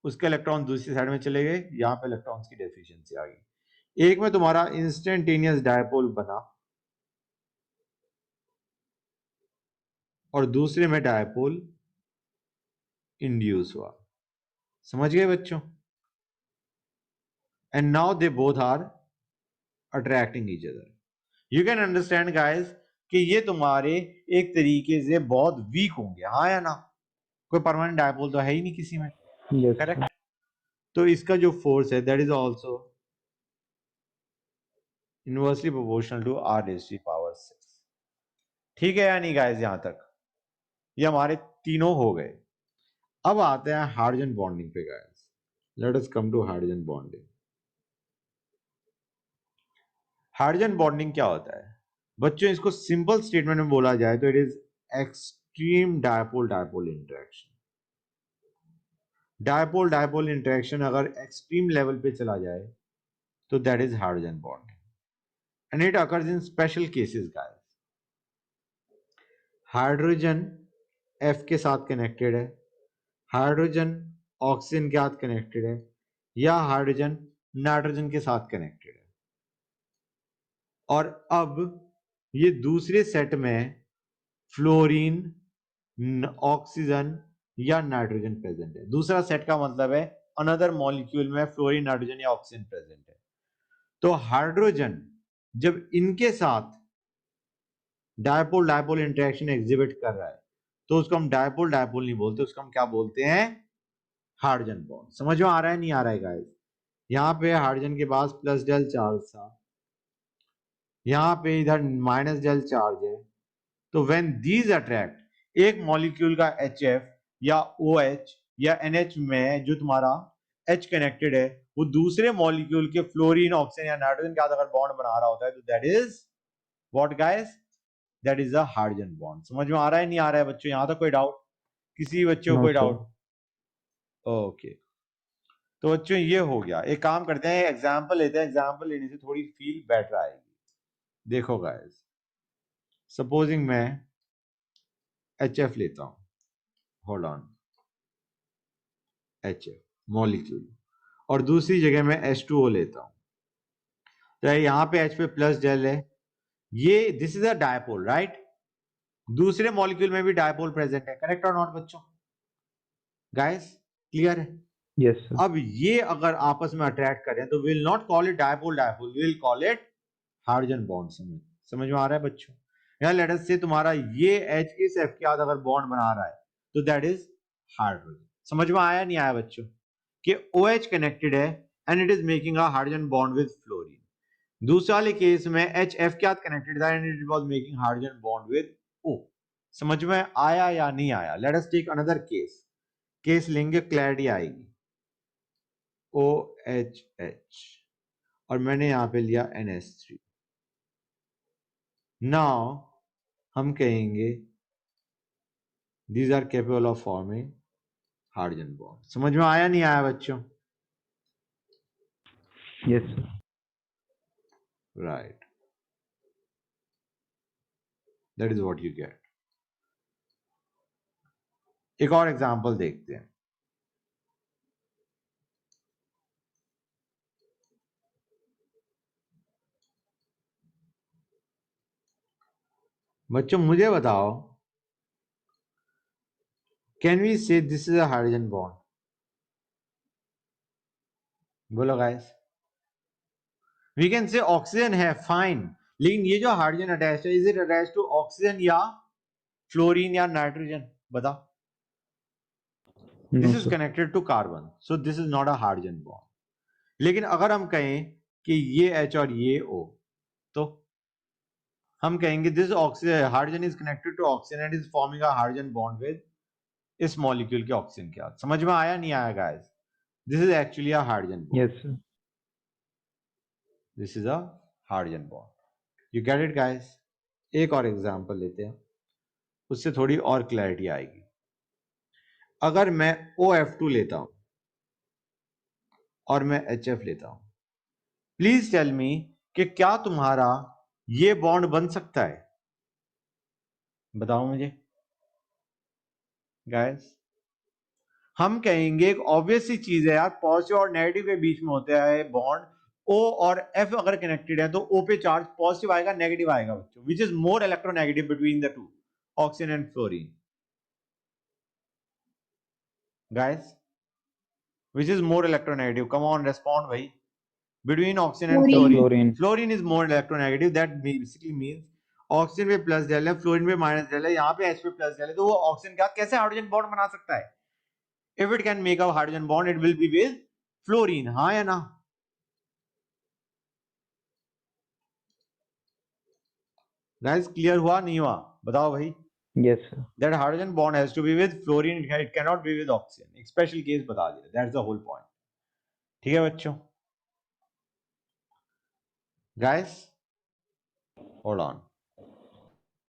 उसके इलेक्ट्रॉन दूसरी साइड में चले गए. यहां पे इलेक्ट्रॉन्स की डेफिशिएंसी आ गई. एक में तुम्हारा इंस्टेंटेनियस डायपोल बना और दूसरे में डायपोल इंड्यूस हुआ. समझ गए बच्चों? And now they both are attracting each other. You can understand guys कि ये तुम्हारे एक तरीके से बहुत वीक होंगे, हाँ या ना? कोई परमानेंट डायपोल तो है ही नहीं किसी में, Yes, sir. करेक्ट? तो इसका जो फोर्स है that is also inversely proportional to r raised to the power 6. ठीक है या नहीं गाइस? यहां तक ये हमारे तीनों हो गए. अब आते हैं हाइड्रोजन बॉन्डिंग पे guys. Let us come to hydrogen bonding. Hydrogen bonding क्या होता है बच्चों? इसको सिंपल स्टेटमेंट में बोला जाए तो it is extreme dipole dipole interaction. Dipole dipole interaction अगर एक्सट्रीम लेवल पे चला जाए तो that is hydrogen bonding. And it occurs in special cases guys. Hydrogen F के साथ कनेक्टेड है, हाइड्रोजन ऑक्सीजन के साथ कनेक्टेड है, या हाइड्रोजन नाइट्रोजन के साथ कनेक्टेड है. और अब ये दूसरे सेट में फ्लोरीन, ऑक्सीजन या नाइट्रोजन प्रेजेंट है. दूसरा सेट का मतलब है अनदर मॉलिक्यूल में फ्लोरीन, नाइट्रोजन या ऑक्सीजन प्रेजेंट है. तो हाइड्रोजन जब इनके साथ डायपोल डायपोल इंटरेक्शन एग्जिबिट कर रहा है तो उसको हम डायपोल डायपोल नहीं बोलते, उसको हम क्या बोलते हैं? Hydrogen bond. समझ में आ रहा है नहीं आ रहा है गाइस? यहाँ पे हाइड्रोजन के पास प्लस डेल चार्ज था, यहाँ पे इधर माइनस डेल चार्ज है. तो व्हेन दीज अट्रैक्ट, एक मॉलिक्यूल का HF या OH या NH में जो तुम्हारा H कनेक्टेड है वो दूसरे मॉलिक्यूल के फ्लोरीन, ऑक्सीजन या नाइट्रोजन के साथ अगर बॉन्ड बना रहा होता है तो that is what guys? That is a hydrogen bond. समझ में आ रहा है नहीं आ रहा है बच्चों? यहां तक कोई डाउट? किसी बच्चों को No, कोई sir. डाउट? ओके. तो बच्चों ये हो गया. एक काम करते हैं, एग्जांपल लेते हैं. एग्जांपल लेने से थोड़ी फील बेटर आएगी. देखो गाइस, सपोजिंग मैं HF लेता हूं, होल्ड ऑन, HF मॉलिक्यूल, और दूसरी जगह मैं H2O लेता हूं. तो यहां पे H पे प्लस डेल है. ये this is a dipole, right? दूसरे मॉलिक्यूल में भी डायपोल प्रेजेंट है, करेक्ट और नॉट बच्चों? गाइस क्लियर है? Yes, sir. अब ये अगर आपस में अट्रैक्ट करें तो will not call it dipole dipole, will call it hydrogen bond. समझ में आ रहा है बच्चों? या लेट अस से तुम्हारा ये H इस F के साथ अगर बॉन्ड बना रहा है तो दैट इज हाइड्रोजन. समझ में आया नहीं आया बच्चों? कि OH कनेक्टेड है and it is making a hydrogen bond with fluorine. दूसरे वाले केस में HF के साथ कनेक्टेड था and it was making hydrogen bond with O. समझ में आया या नहीं आया? Let us take another case लेंगे, क्लैरिटी आएगी. OHH और मैंने यहां पे लिया NH3. नाउ हम कहेंगे these are capable of forming hydrogen bond. समझ में आया नहीं आया बच्चों? Yes, sir. Right, that is what you get. एक और एग्जांपल देखते हैं. बच्चों मुझे बताओ, can we say this is a hydrogen bond? बोलो guys. We can say oxygen है, फाइन, लेकिन ये जो हाइड्रोजन अटैच है, is it attach to oxygen या फ्लोरीन या नाइट्रोजन? बता. No, this is sir. Connected to carbon, so this is not a hydrogen bond. लेकिन अगर हम कहें कि ये H और ये O, तो हम कहेंगे this oxygen hydrogen is connected to oxygen and is forming a hydrogen bond with इस मॉलिक्यूल के ऑक्सीजन के साथ. समझ में आया नहीं आया guys? This is actually a hydrogen bond. Yes, sir. This is a hydrogen bond. You get it guys? एक और एग्जांपल लेते हैं. उससे थोड़ी और क्लैरिटी आएगी। अगर मैं OF2 लेता हूं और मैं HF लेता हूं, प्लीज टेल मी कि क्या तुम्हारा ये बॉन्ड बन सकता है? बताओ मुझे गाइस। हम कहेंगे एक ऑब्वियस सी चीज है यार, पॉजिटिव और नेगेटिव के बीच में होता है बॉन्ड। O और F अगर कनेक्टेड है तो O पे चार्ज पॉजिटिव आएगा, नेगेटिव आएगा बच्चों। विच is more electronegative between the two, oxygen and fluorine? Guys, which is more electronegative? Come on, respond bhai. Between oxygen and Fluorine. fluorine. Fluorine. Fluorine is more electronegative. That basically means oxygen पे plus del है, fluorine पे minus del है, यहाँ पे H पे plus del है, तो वो ऑक्सीजन का कैसे हाइड्रोजन बॉन्ड बना सकता है? If it can make a hydrogen bond, it will be with fluorine. हाँ या ना? Guys, clear हुआ नहीं हुआ? बताओ भाई। Yes, sir. That hydrogen bond has to be with fluorine. It cannot be with oxygen. एक स्पेशल केस बता दिया. That's the whole point. ठीक है बच्चों? Guys, hold on.